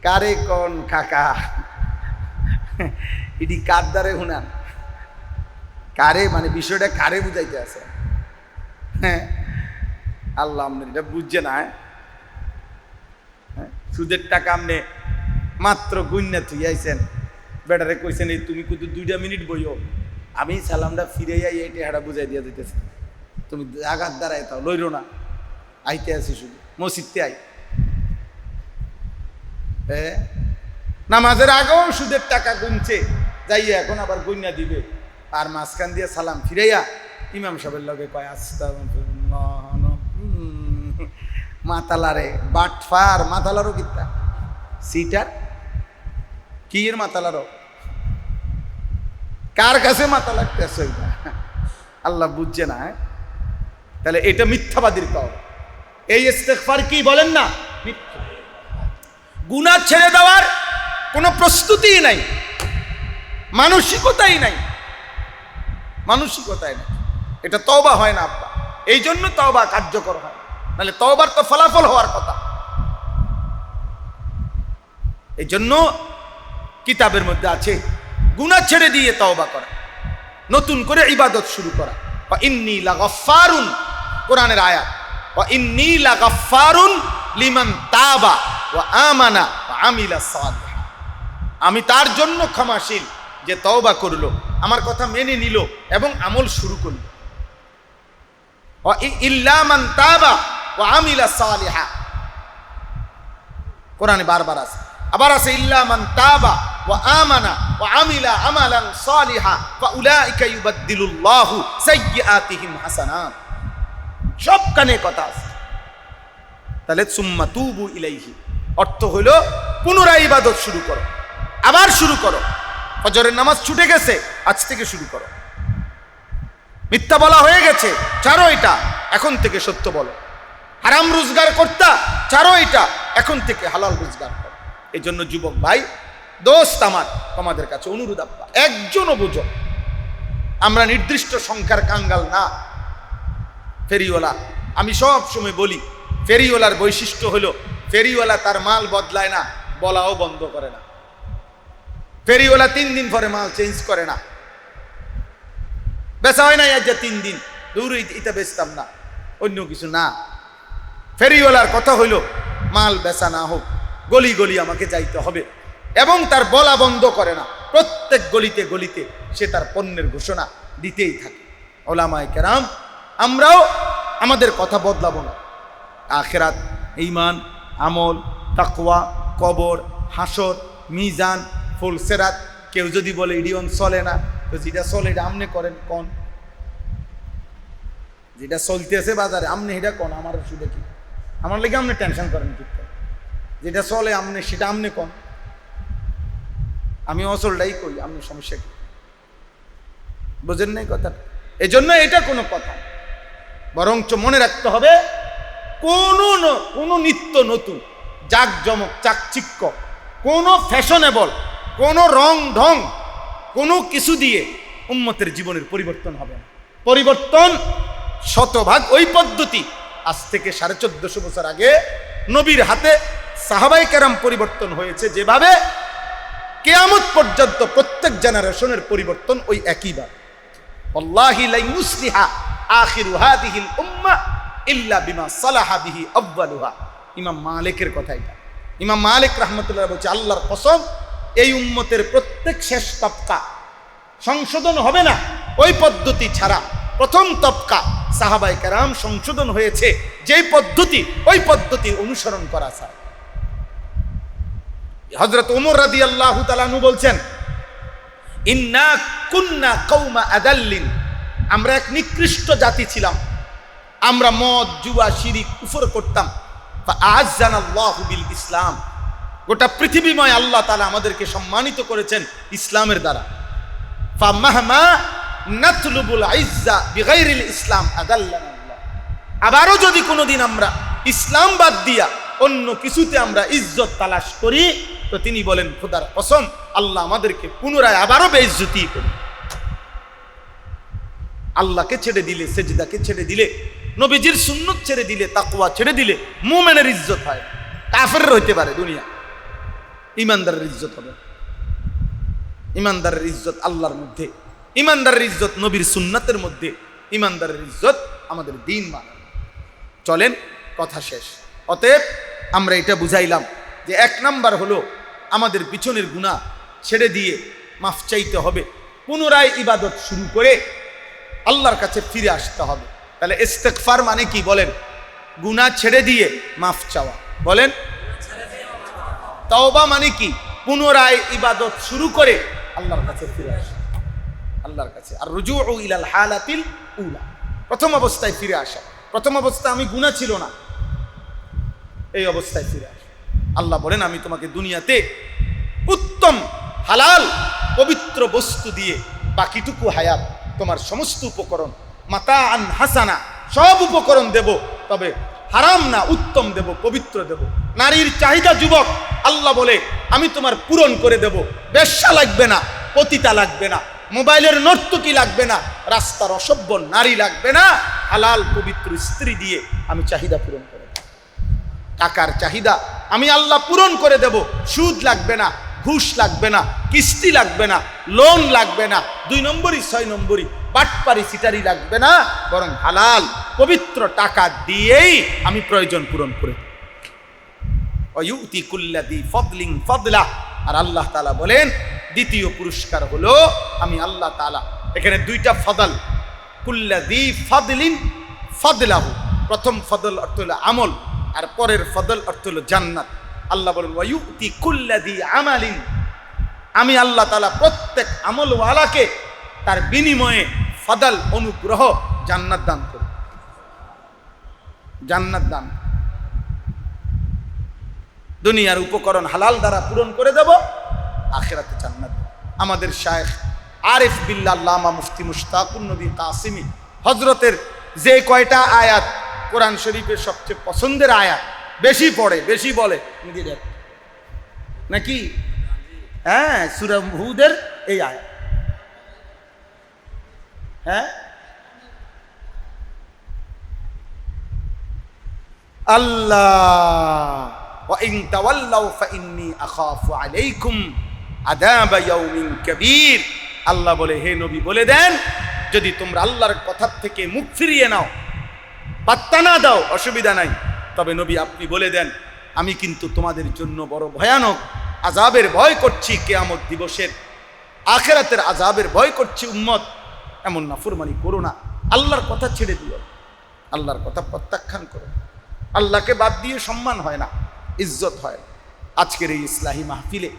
কারে কোন কাকা? এটি কার দ্বারে হুনান? কারে মানে বিষয়টা কারে বুঝাইতে আছে? হ্যাঁ, আল্লাহ আপনি এটা বুঝছে না। সুদের টাকা আপনি মাত্র গুন্না থুই আইছেন, বেটারে কইছেন এই তুমি কিন্তু 2 মিনিট বইও, আমি সালামটা ফিরে আই, এই টেহারা বুঝাই দিয়া দিতেছে, তুমি আঘাত দ্বারাই তাও লইরো না, আইতে আছি শুধু মসজিদতে আই। নামাজের আগেও সুদের টাকা গুনছে, যাইয়া এখন আবার গুন্না দিবে, আর মাঝখান দিয়ে সালাম ফিরাইয়া ইমাম সাহেবের লগে কয় আস্তাগফিরুল্লাহ। মাতালারে বাটফার, মাতালারও কিতা সিটার কি এর মাতালারও, কার কাছে মাতা লাগতেছে? আল্লাহ বুঝছে না। তাহলে এটা মিথ্যাবাদীর তওবা। এই ইস্তেগফার কি বলেন না, মিথ্যা। গুনাহ ছেড়ে দেওয়ার কোনো প্রস্তুতিই নাই, মানসিকতাই নাই, মানসিকতাই নাই। এটা তওবা হয় না আব্বা। এই জন্য তওবা কার্যকর হয়, নাহলে তওবার তো ফলাফল হওয়ার কথা। এই জন্য কিতাবের মধ্যে আছে গুনাহ ছেড়ে দিয়ে তওবা করা, নতুন করে ইবাদত শুরু করা। ওয়া ইন্নী লাগাফফারুন, কোরআনের আয়াত, ওয়া ইন্নী লাগাফফারুন লিমান তাবা ওয়া আমানা ওয়া আমিলা সালিহা। আমি তার জন্য ক্ষমাশীল যে তওবা করলো, আমার কথা মেনে নিল এবং আমল শুরু করলো। ওয়া ইল্লা মান তাবা ওয়া আমিলা সালিহা, কোরআনে বারবার আছে। আবার আছে ইল্লা মান তাবা ওয়া আমানা ওয়া আমিলা আমালান সালিহা ফাউলাইকা ইউবাদদিলুল্লাহু সাইয়্যাতিহিম হাসানাত। সব কানে কথা আছে। তাহলে সুম্মা তুবু ইলাইহি অর্থ হলো পুনরায় ইবাদত শুরু করো, আবার শুরু করো। ফজরের নামাজ ছুটে গেছে, আজ থেকে শুরু করো। মিথ্যা বলা হয়ে গেছে, ছাড়ো এটা, এখন থেকে সত্য বলো। হারাম রোজগার করতা, ছাড়ো এটা, এখন থেকে হালাল রোজগার করো। এই জন্য যুবক ভাই, দোস্ত আমার, তোমাদের কাছে অনুরোধ আব্বা, একজনও বুঝো, আমরা নির্দিষ্ট সংখ্যার কাঙ্গাল না। ফেরিওয়ালা, আমি সব সময় বলি, ফেরিওয়ালার বৈশিষ্ট্য হলো ফেরিওয়ালা তার মাল বদলায় না, বলাও বন্ধ করে না। ফেরিওয়ালা 3 দিন পরে মাল চেঞ্জ করে না। বেচা হয় না আজ 3 দিন, দূর এটা বেচতাম না, অন্য কিছু না। ফেরিওয়ালার কথা হইল মাল বেচা না হোক, গলি গলি আমাকে যাইতে হবে, এবং তার বলা বন্ধ করে না। প্রত্যেক গলিতে গলিতে সে তার পণ্যের ঘোষণা দিতেই থাকে। ওলামায়ে কেরাম, আমরাও আমাদের কথা বদলাবো না। আখিরাত, ঈমান, আমল, তাকওয়া, কবর, হাসর, মিজান, ফুলসেরাত। কেউ যদি বলে ইডিয়ন চলে না, তো যেটা চলে এটা আমনে করেন কোন, যেটা চলতেছে বাজারে আমনে এটা কোন, আমার অসুবিধা কি, আমার লেগে আমনে টেনশন করেন কি, যেটা চলে আমনে সেটা আমনে কোন, আমি অচলটাই কই, আমনে সমস্যা কি, বুঝেন নাই কথা? এই জন্য এটা কোনো কথা, বরঞ্চ মনে রাখতে হবে কোন নিত্য নতুন, জাকজমক, চাকচিক্য, কোন ফ্যাশনেবল, কোন রং ঢং, কোনো কিছু দিয়ে উম্মতের জীবনের পরিবর্তন হবে না। পরিবর্তন শতভাগ ওই পদ্ধতি, আজ থেকে 1450 বছর আগে নবীর হাতে সাহাবায়ে কেরাম পরিবর্তন হয়েছে যেভাবে, কিয়ামত পর্যন্ত প্রত্যেক জেনারেশনের পরিবর্তন ওই একইবার। আল্লাহি লা ইউসলিহা আখিরু হাদিহিল উম্মাহ ইল্লা বিমা সালাহা বিহি আউয়ালুহা। ইমাম মালিকের কথা এটা। ইমাম মালিক রাহমাতুল্লাহ বলছে, আল্লাহর কসম, এই উম্মতের প্রত্যেক শেষ তবকা সংশোধন হবে না ওই পদ্ধতি ছাড়া। প্রথম তবকা সাহাবায়ে কেরাম সংশোধন হয়েছে যেই পদ্ধতি, ওই পদ্ধতি অনুসরণ করা ছাড়া। হযরত ওমর রাদিয়াল্লাহু তাআলা আনহু বলছেন, ইন্না কুন্না কওমা আদাল্লিন, আমরা এক নিকৃষ্ট জাতি ছিলাম, আমরা মদ, জুয়া, শিরিক, কুফর করতাম। ফাআযানাল্লাহু বিল ইসলাম, গোটা পৃথিবীময় আল্লাহ তাআলা আমাদেরকে সম্মানিত করেছেন ইসলামের দ্বারা। ফামাহমা নাতলুবুল ইজ্জা বিগাইরিল ইসলাম আদাল্লানা আল্লাহ, আবারও যদি কোনোদিন আমরা ইসলাম বাদ দিয়া অন্য কিছুতে আমরা ইজ্জত তালাশ করি, তো তিনি বলেন, খোদার কসম, আল্লাহ আমাদেরকে পুনরায় আবারও বেইজ্জতি করে। আল্লাহকে ছেড়ে দিলে, সেজদাকে ছেড়ে দিলে, নবীজির সুন্নত ছেড়ে দিলে, তাকওয়া ছেড়ে দিলে মুমিনের ইজ্জত হয়। কাফেরের হইতে পারে দুনিয়া, ইমানদারের ইজ্জত হবে। ইমানদারের ইজ্জত আল্লাহর মধ্যে, ইমানদারের ইজ্জত নবীর সুন্নাতের মধ্যে, ইমানদারের ইজ্জত আমাদের দ্বীন মানে। চলেন, কথা শেষ। অতএব আমরা এটা বুঝাইলাম যে 1 নাম্বার হলো আমাদের পিছনের গুনাহ ছেড়ে দিয়ে মাফ চাইতে হবে, পুনরায় ইবাদত শুরু করে আল্লাহর কাছে ফিরে আসতে হবে। তাহলে ইস্তেগফার মানে কি বলেন? গুনাহ ছেড়ে দিয়ে মাফ চাওয়া। বলেন, তওবা মানে কি? পুনরায় ইবাদত শুরু করে আল্লাহর কাছে ফিরে আসা, আল্লাহর কাছে। আর রুজুউ ইলাল হালাতিল উলা, প্রথম অবস্থায় ফিরে আসা। প্রথম অবস্থায় আমি গুনাহ ছিল না, এই অবস্থায় ফিরে আসা। আল্লাহ বলেন, আমি তোমাকে দুনিয়াতে উত্তম হালাল পবিত্র বস্তু দিয়ে বাকিটুকু হায়াত, তোমার সমস্ত উপকরণ, মাতাআন হাসানা, সব উপকরণ দেব, তবে হারাম না, উত্তম দেব, পবিত্র দেব। নারীর চাহিদা যুবক, আল্লাহ বলে আমি তোমার পূরণ করে দেব। বেশ্যা লাগবে না, পতিতা লাগবে না, মোবাইলের নর্তকী লাগবে না, রাস্তার অসভ্য নারী লাগবে না, হালাল পবিত্র স্ত্রী দিয়ে আমি চাহিদা পূরণ করে দেব। টাকার চাহিদা আমি আল্লাহ পূরণ করে দেব। সুদ লাগবে না, ঘুষ লাগবে না, কিস্তি লাগবে না, লোন লাগবে না, 2 নম্বরই 6 নম্বরই বাটপারি সিটারি লাগবে না, বরং হালাল পবিত্র টাকা দিয়েই আমি প্রয়োজন পূরণ করে দেব। ওয়ায়ুতি কুল্লাযী ফাদলিন ফাদলা। আর আল্লাহ তাআলা বলেন দ্বিতীয় পুরস্কার হলো আমি আল্লাহ তাআলা, এখানে 2টা ফদল, কুল্লাযী ফাদলিন ফাদলাহু। প্রথম ফদল অর্থ হলো আমল, আর পরের ফদল অর্থ হলো জান্নাত। আল্লাহ বলেন ওয়ায়ুতি কুল্লাযী আমালিন, আমি আল্লাহ তাআলা প্রত্যেক আমলওয়ালাকে তার বিনিময়ে ফদল, অনুগ্রহ, জান্নাত দান করব। জান্নাত দান, দুনিয়ার উপকরণ হালাল দ্বারা পূরণ করে দেব, আখিরাতে জান্নাত। আমাদের শায়েখ আরিফ বিল্লাহ আল্লামা মুফতি মুশতাকুন নবী কাসিমি হযরতের যে কয়টা আয়াত কোরআন শরীফের সবচেয়ে পছন্দের আয়াত, বেশি পড়ে, বেশি বলে নাকি? হ্যাঁ, সূরা হুদের এই আয়াত। হ্যাঁ, আল্লাহ ওয়া ইন তাওয়াল্লাউ ফাইন্নী আখাফু আলাইকুম আযাব ইয়াউমিন কাবীর। আল্লাহ বলে, হে নবী বলে দেন, যদি তোমরা আল্লাহর কথা থেকে মুখ ফিরিয়ে নাও, পাত্তা না দাও, অসুবিধা নাই, তবে নবী আপনি বলে দেন আমি কিন্তু তোমাদের জন্য বড় ভয়ানক আযাবের ভয় করছি, কিয়ামত দিবসের, আখিরাতের আযাবের ভয় করছি। উম্মত, এমন নাফরমানি করো না, আল্লাহর কথা ছেড়ে দিও, আল্লাহর কথা প্রত্যাখ্যান করো। আল্লাহকে বাদ দিয়ে সম্মান হয় না, ইজ্জত হয়। আজকের এই ইসলাহি মাহফিলে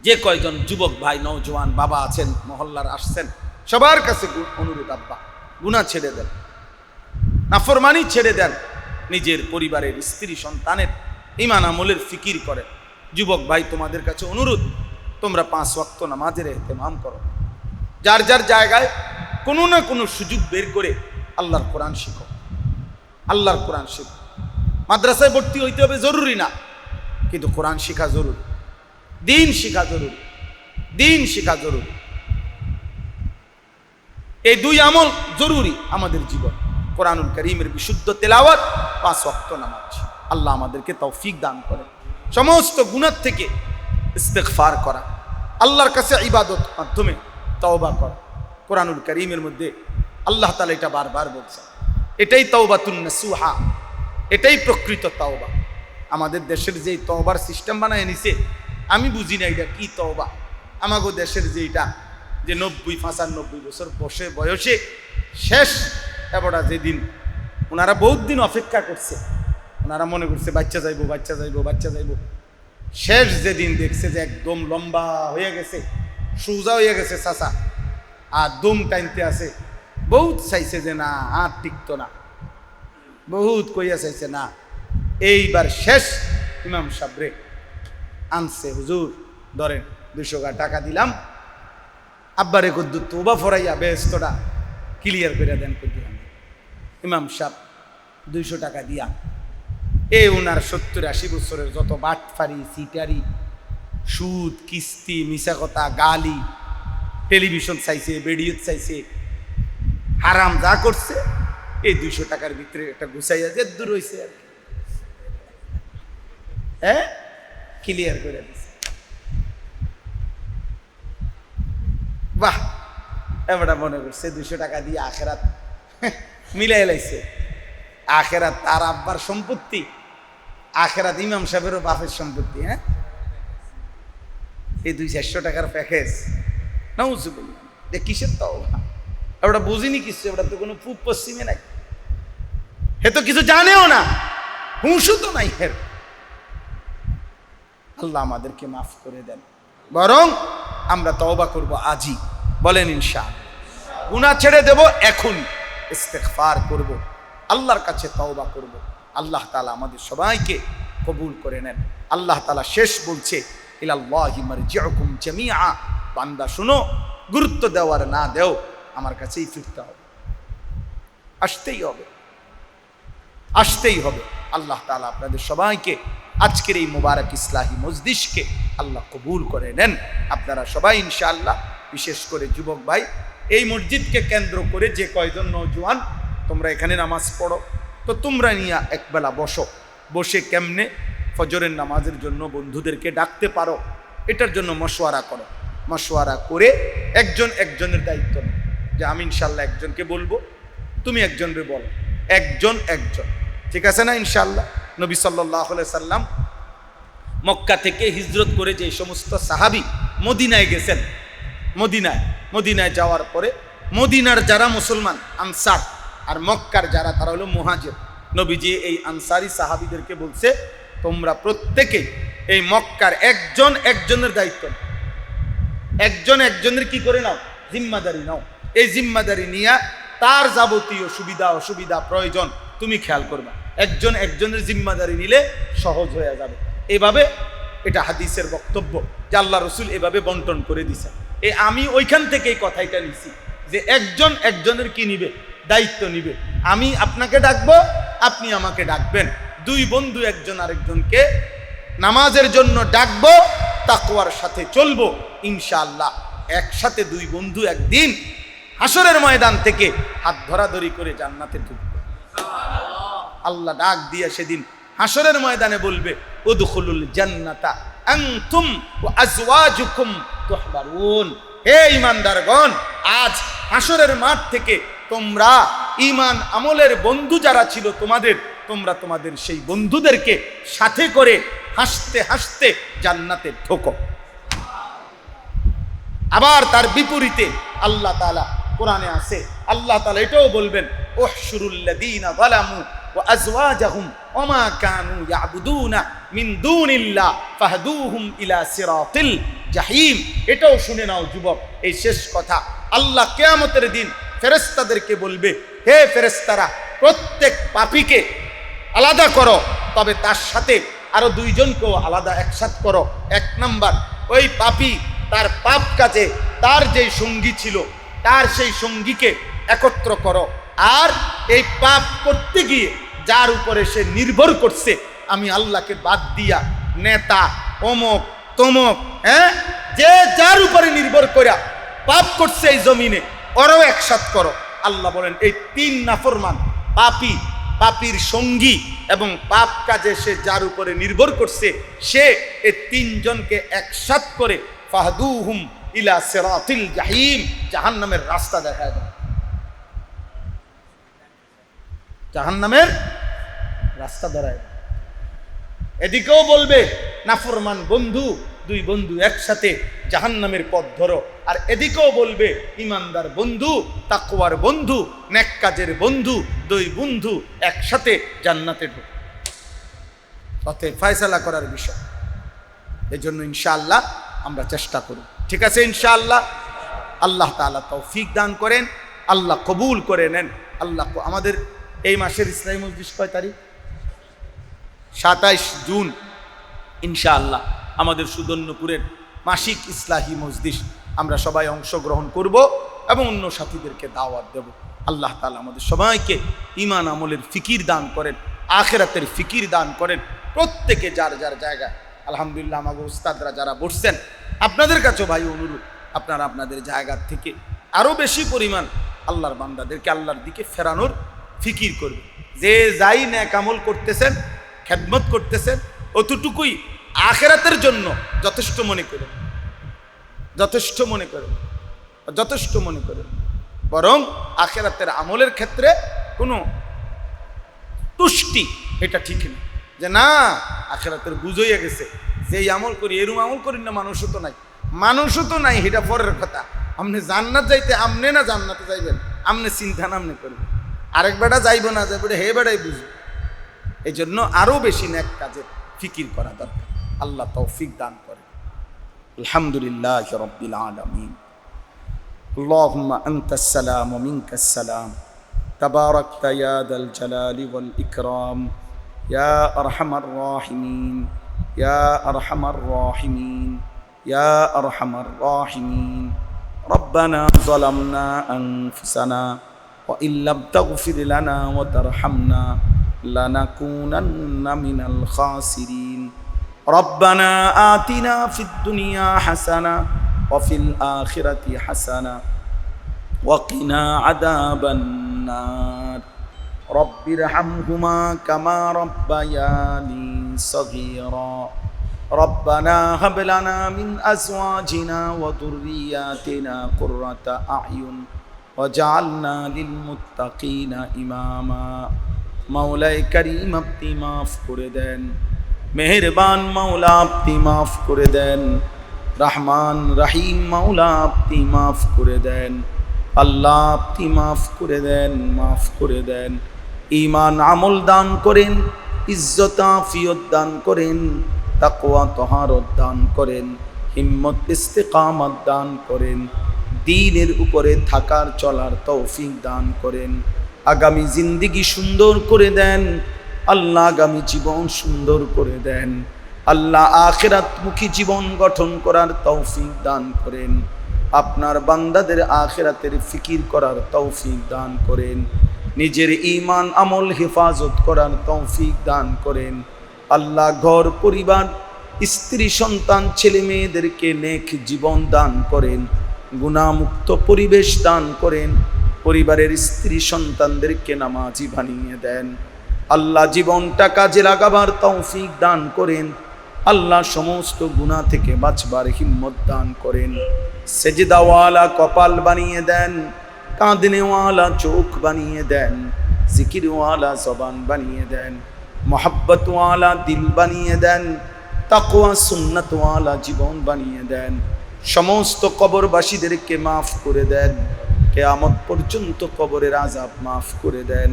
যে কয়জন যুবক ভাই, নওজোয়ান বাবা আছেন, মহল্লার আসছেন, সবার কাছে অনুরোধ, আব্বা গুনাহ ছেড়ে দেন, নাফরমানি ছেড়ে দেন, নিজের পরিবারের স্ত্রী সন্তানের ঈমান আমলের ফিকির করেন। যুবক ভাই, তোমাদের কাছে অনুরোধ, তোমরা 5 ওয়াক্ত নামাজের ইহতিমাম করো। যার যার জায়গায় কোনো না কোনো সুযোগ বের করে আল্লাহর কোরআন শিখো, আল্লাহর কোরআন শিখো। মাদ্রাসায় ভর্তি হইতে হবে জরুরি না, কিন্তু কোরআন শিখা জরুরি, দিন শিখা জরুরি, দিন শিখা জরুরি। এই 2 আমল জরুরি আমাদের জীবন, কোরআনুল কারীমের বিশুদ্ধ তেলাওয়াত, 5 ওয়াক্ত নামাজ। আল্লাহ আমাদেরকে তৌফিক দান করেন। সমস্ত গুনাহ থেকে ইস্তেগফার করা, আল্লাহর কাছে ইবাদত মাধ্যমে তওবা করা। কোরআনুল কারীমের মধ্যে আল্লাহ তাআলা এটা বারবার বলছেন, এটাই তাওবাতুন নাসুহা, এটাই প্রকৃত তওবা। আমাদের দেশের যেই তওবার সিস্টেম বানায় নিছে, আমি বুঝি না এটা কি তওবা। আমাগো দেশের যেটা যে 90-95 বছর বয়সে শেষ এবারটা যেদিন ওনারা বহুত দিন অপেক্ষা করছে, ওনারা মনে করছে বাচ্চা যাইবো, বাচ্চা যাইবো, বাচ্চা যাইবো। শেষ যেদিন দেখছে যে একদম লম্বা হয়ে গেছে, সোজা হয়ে গেছে চাচা, আর দম টাইনতে আছে, বহুত চাইছে যে না আর টিকতো না, বহুত কইয়া চাইছে না। এইবার শেষ ইমাম সাবরে আনছে, হুজুর ধরেন 200 টাকা দিলাম, আব্বারে কদ্দু তোবা ফরাইয়া বেহেশতটা ক্লিয়ার করে দেন কদ্দিলাম। ইমাম সাহেব 200 টাকা দিয়া এই ওনার 70-80 বছরের যত বাটফারি, সিটারি, সুদ, কিস্তি, মিশা কথা, গালি, টেলিভিশন চাইছে, ভিডিও চাইছে, হারাম যা করছে, এই 200 টাকার ভিতরে একটা গুছাইয়া যে দূর হয়েছে আর কি, হ্যাঁ, ক্লিয়ার করে দিছে। বাহ, এবারটা মনে করছে 200 টাকা দিয়ে আখেরাত মিলাই লাইছে। আখেরাত তার আব্বার সম্পত্তি, আখেরাত ইমাম সাহেবেরও বাপের সম্পত্তি। হ্যাঁ, এই 200-400 টাকার প্যাকেজ, নাউজুবিল্লাহ, যে কিসের তওবা? এবারটা বুঝিনি কিছু, এবারটা তো কোনো পূব পশ্চিমে নাই, হে তো কিছু জানেও না, হুঁশও তো নাই হের। আল্লাহ আমাদেরকে মাফ করে দেন, বরং আমরা তওবা করব আজই, বলেন ইনশাআল্লাহ। গুনাহ ছেড়ে দেব এখন, ইস্তেগফার করব, আল্লাহর কাছে তওবা করব। আল্লাহ তাআলা আমাদের সবাইকে কবুল করে নেন। আল্লাহ তাআলা শেষ বলছে, ইলাল্লাহি মারজিউকুম জামিআ, বান্দা শুনো, গুরুত্ব দেওয়ার না দেও, আমার কাছেই ফিরতে হবে। আসতেই হবে, আসতেই হবে। আল্লাহ তাআলা আপনাদের সবাইকে আজকের এই মোবারক ইসলাহি মজলিসকে আল্লাহ কবুল করে নেন। আপনারা সবাই ইনশাআল্লাহ, বিশেষ করে যুবক ভাই, এই মসজিদকে কেন্দ্র করে যে কয়জন নওজোয়ান তোমরা এখানে নামাজ পড়ো, তো তোমরা নিয়ে একবেলা বসো, বসে কেমনে ফজরের নামাজের জন্য বন্ধুদেরকে ডাকতে পারো এটার জন্য মশওয়ারা করো। মশওয়ারা করে একজন একজনের দায়িত্ব নেই, যে আমি ইনশাআল্লাহ একজনকে বলবো, তুমি একজনকে বলো, একজন, ঠিক আছে না? ইনশাআল্লাহ নবী সাল্লাল্লাহু আলাইহি সাল্লাম মক্কা থেকে হিজরত করে যে সমস্ত সাহাবী মদিনায় গেছেন, মদিনায় যাওয়ার পরে মদিনার যারা মুসলমান আনসার আর মক্কার যারা তারা হলো মুহাজির, নবীজি এই আনসারি সাহাবীদেরকে বলছে, তোমরা প্রত্যেকে এই মক্কার একজন একজনের দায়িত্ব নাও, একজন একজনের কি করে নাও, জিম্মাদারি নাও। এই জিম্মাদারি নিয়ে তার যাবতীয় সুবিধা অসুবিধা প্রয়োজন তুমি খেয়াল করবা। একজন একজনের জিম্মাদারি নিলে সহজ হয়ে যাবে। এভাবে, এটা হাদিসের বক্তব্য যে আল্লাহ রসুল এভাবে বন্টন করে দিছে। আমি ওইখান থেকে এই কথাটা নিছি যে একজন একজনের কি নিবে, দায়িত্ব নিবে। আমি আপনাকে ডাকবো, আপনি আমাকে ডাকবেন, দুই বন্ধু একজন আরেকজনকে নামাজের জন্য ডাকবো, তাকওয়ার সাথে চলবো, ইনশাআল্লাহ একসাথে দুই বন্ধু একদিন হাসরের ময়দান থেকে হাত ধরাধরি করে জান্নাতে ঢুকবে। আল্লাহ ডাক দিয়ে সেদিন হাসরের ময়দানে বলবে, উদখুলুল জান্নাতা আনতুম ওয়া আজওয়াজুকুম তুহবারুন। হে ঈমানদারগণ, আজ হাসরের মাঠ থেকে তোমরা ঈমান আমলের বন্ধু যারা ছিল তোমরা তোমাদের সেই বন্ধুদেরকে সাথে করে হাসতে হাসতে জান্নাতে ঢোকো। আবার তার বিপরীতে আল্লাহ তাআলা কোরআনে আছে, আল্লাহ তাআলা এটাও বলবেন, উহশুরুল লাযীনা যালামু ওয়া আজওয়াজাহুম ওয়া মা কানু ইয়াবুদুনা মিন দুনিল্লাহ ফাহদুহুম ইলা সিরাতিল জাহিম। এটাও শুনে নাও যুবক, এই শেষ কথা। আল্লাহ কিয়ামতের দিন ফেরেশতাদেরকে বলবে, হে ফেরেশতারা, প্রত্যেক পাপীকে আলাদা করো, তবে তার সাথে আরো দুইজনকেও আলাদা একসাথ করো। এক নাম্বার, ওই পাপী তার পাপ কাজে তার যেই সঙ্গী ছিল তার সেই সঙ্গীকে একত্র করো, আর এই পাপ করতে গিয়ে যার উপরে সে নির্ভর করছে আমি আল্লাহকে বাদ দিয়া, নেতা অমক তমক, যে যার উপরে নির্ভর করে পাপ করছে এই জমিনে, ওরাও একসাথ করো। আল্লাহ বলেন, এই তিন নাফরমান পাপীর সঙ্গী এবং পাপ কাজে সে যার উপরে নির্ভর করছে, সে এই তিনজনকে একসাথ করে ফাহদুহুম ইলা সিরাতিল জাহিম, জাহান্নামের রাস্তা দেখায় দেয়। জাহান্নামের রাস্তা দাঁড়ায়। এদিকেও বলবে নাফরমান বন্ধু, দুই বন্ধু একসাথে জাহান্নামের পথ ধরো, আর এদিকেও বলবে ইমানদার বন্ধু, তাকওয়ার বন্ধু, নেক কাজের বন্ধু, দুই বন্ধু একসাথে জান্নাতে ঢোক। পথে ফয়সালা করার বিষয়। এজন্য ইনশাআল্লাহ আমরা চেষ্টা করব, ঠিক আছে? ইনশাআল্লাহ আল্লাহ তাআলা তৌফিক দান করেন, আল্লাহ কবুল করে নেন। আল্লাহ আমাদের এই মাসের ইসলামী মজলিস কয় তারিখ? 27 জুন ইনশাআল্লাহ আমাদের সুদর্ণপুরের মাসিক ইসলাহি মজলিস আমরা সবাই অংশগ্রহণ করব এবং অন্য সাথীদেরকে দাওয়াত দেব। আল্লাহ তাআলা আমাদের সবাইকে ঈমান আমলের ফিকির দান করেন, আখিরাতের ফিকির দান করেন। প্রত্যেকে যার যার জায়গায়, আলহামদুলিল্লাহ আমাদের উস্তাদরা যারা বসছেন, আপনাদের কাছেও ভাই অনুরোধ, আপনারা আপনাদের জায়গা থেকে আরও বেশি পরিমাণ আল্লাহর বান্দাদেরকে আল্লাহর দিকে ফেরানোর ফিকির করবে। যে যাই নেক আমল করতেছেন, খেদমত করতেছেন, অতটুকুই আখিরাতের জন্য যথেষ্ট মনে করেন, যথেষ্ট মনে করেন, যথেষ্ট মনে করেন। বরং আখিরাতের আমলের ক্ষেত্রে কোনো তুষ্টি এটা ঠিক না, যে না আখিরাতের বুঝ হইয়া গেছে, যেই আমল করি এরম আমল করি না, মানুষও তো নাই, এটা পরের কথা। আপনি জান্নাত যাইতে আমনে না জান্নাতে যাইবেন, আমনে চিন্তা নামনে করবেন, আরেক বেটা যাইব না যাইব হে বেটাই বুঝবে। এই জন্য আরো বেশি নেক কাজে ফিকির করা দরকার। আল্লাহ তৌফিক দান করে। আলহামদুলিল্লাহি রাব্বিল আলামিন। আল্লাহুম্মা আনতাস সালাম ওয়া মিনকাস সালাম, তাবারাকতা ইয়া দাল জালালি ওয়াল ইকরাম, ইয়া আরহামার রাহিমিন, ইয়া আরহামার রাহিমিন, ইয়া আরহামার রাহিমিন। রব্বানা যালামনা আনফুসানা وإن لم تغفر لنا وترحمنا لنكونن من الخاسرين ربنا آتنا في الدنيا حسنة وفي الآخرة حسنة وقنا عذاب النار رب ارحمهما كما ربياني صغيرا ربنا هب لنا من أزواجنا وذرياتنا قرة أعين وجعلنا للمتقين إماما مولاي كريم আপনি মাফ করে দেন মেহেরবান মাওলা আপনি মাফ করে দেন রহমান রহিম মাওলা আপনি মাফ করে দেন আল্লাহ আপনি মাফ করে দেন মাফ করে দেন ঈমান আমল দান করেন ইজ্জত আফিয়ত দান করেন তাকওয়া তহারত দান করেন হিম্মত ইস্তিকামত দান করেন দ্বীনের উপরে থাকার চলার তৌফিক দান করেন আগামী জিন্দেগি সুন্দর করে দেন আল্লাহ আগামী জীবন সুন্দর করে দেন আল্লাহ আখিরাতমুখী জীবন গঠন করার তৌফিক দান করেন আপনার বান্দাদের আখিরাতের ফিকির করার তৌফিক দান করেন নিজের ঈমান আমল হেফাজত করার তৌফিক দান করেন আল্লাহ ঘর পরিবার স্ত্রী সন্তান ছেলে মেয়েদেরকে নেক জীবন দান করেন গুনাহমুক্ত পরিবেশ দান করেন পরিবারের স্ত্রী সন্তানদেরকে নামাজি বানিয়ে দেন আল্লাহ জীবনটা কাজে লাগাবার তৌফিক দান করেন আল্লাহ সমস্ত গুনাহ থেকে বাঁচবার হিম্মত দান করেন সেজদাওয়ালা কপাল বানিয়ে দেন কাঁদনেওয়ালা চোখ বানিয়ে দেন জিকিরওয়ালা জবান বানিয়ে দেন মোহাব্বতওয়ালা দিল বানিয়ে দেন তাকওয়া সুন্নতওয়ালা জীবন বানিয়ে দেন সমস্ত কবরবাসীদেরকে মাফ করে দেন কিয়ামত পর্যন্ত কবরের আযাব মাফ করে দেন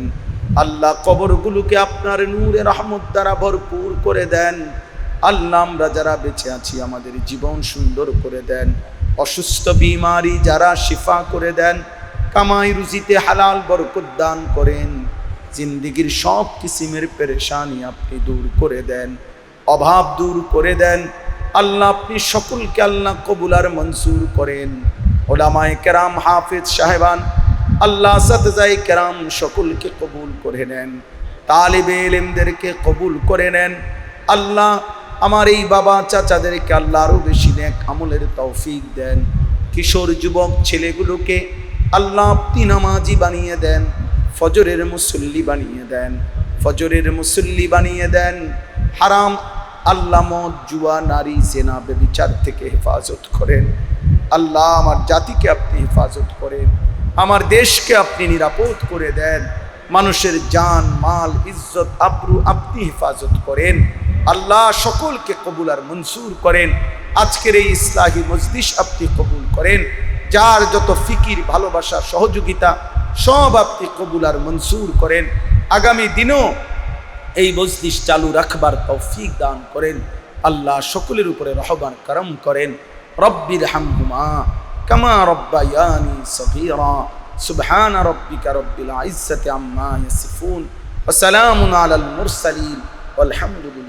আল্লাহ কবরগুলোকে আপনার নূরে রহমত দ্বারা ভরপুর করে দেন আল্লাহ আমরা যারা বেঁচে আছি আমাদের জীবন সুন্দর করে দেন অসুস্থ বিমারি যারা শিফা করে দেন কামাই রুজিতে হালাল বরকত দান করেন জিন্দেগীর সব কিসিমের পেরেশানি আপনি দূর করে দেন অভাব দূর করে দেন আল্লাহ আপনি সকলকে আল্লাহ কবুল আর মঞ্জুর করেন ওলামায়ে কেরাম হাফেজ সাহেবান আল্লাহ সাতজায়ে কেরাম সকলকে কবুল করে নেন তালিবে ইলমদেরকে কবুল করে নেন আল্লাহ আমার এই বাবা চাচাদেরকে আল্লাহ আরো বেশি নেক আমলের তৌফিক দেন কিশোর যুবক ছেলেগুলোকে আল্লাহ আপনি নামাজি বানিয়ে দেন ফজরের মুসল্লি বানিয়ে দেন ফজরের মুসল্লি বানিয়ে দেন হারাম আল্লাহ মদ জুয়া নারী জেনা ব্যভিচার থেকে হেফাজত করেন আল্লাহ আমার জাতিকে আপনি হেফাজত করেন আমার দেশকে আপনি নিরাপদ করে দেন মানুষের জান মাল ইজ্জত আবরু আপনি হেফাজত করেন আল্লাহ সকলকে কবুল আর মঞ্জুর করেন আজকের এই ইসলাহি মজলিস আপনি কবুল করেন যার যত ফিকির ভালোবাসা সহযোগিতা সব আপনি কবুল আর মঞ্জুর করেন আগামী দিনও এই মজলিস চালু রাখবার তৌফিক দান করেন আল্লাহ সকলের উপরে রহমান করম করেন রব্বির হামহুমা কামা রব্বায়ানি সগীরা সুবহান রাব্বিকা রব্বিল ইজ্জাতি আম্মা ইয়াসিফুন ওয়া সালামুন আলাল মুরসালিন ওয়ালহামদুলিল্লাহ।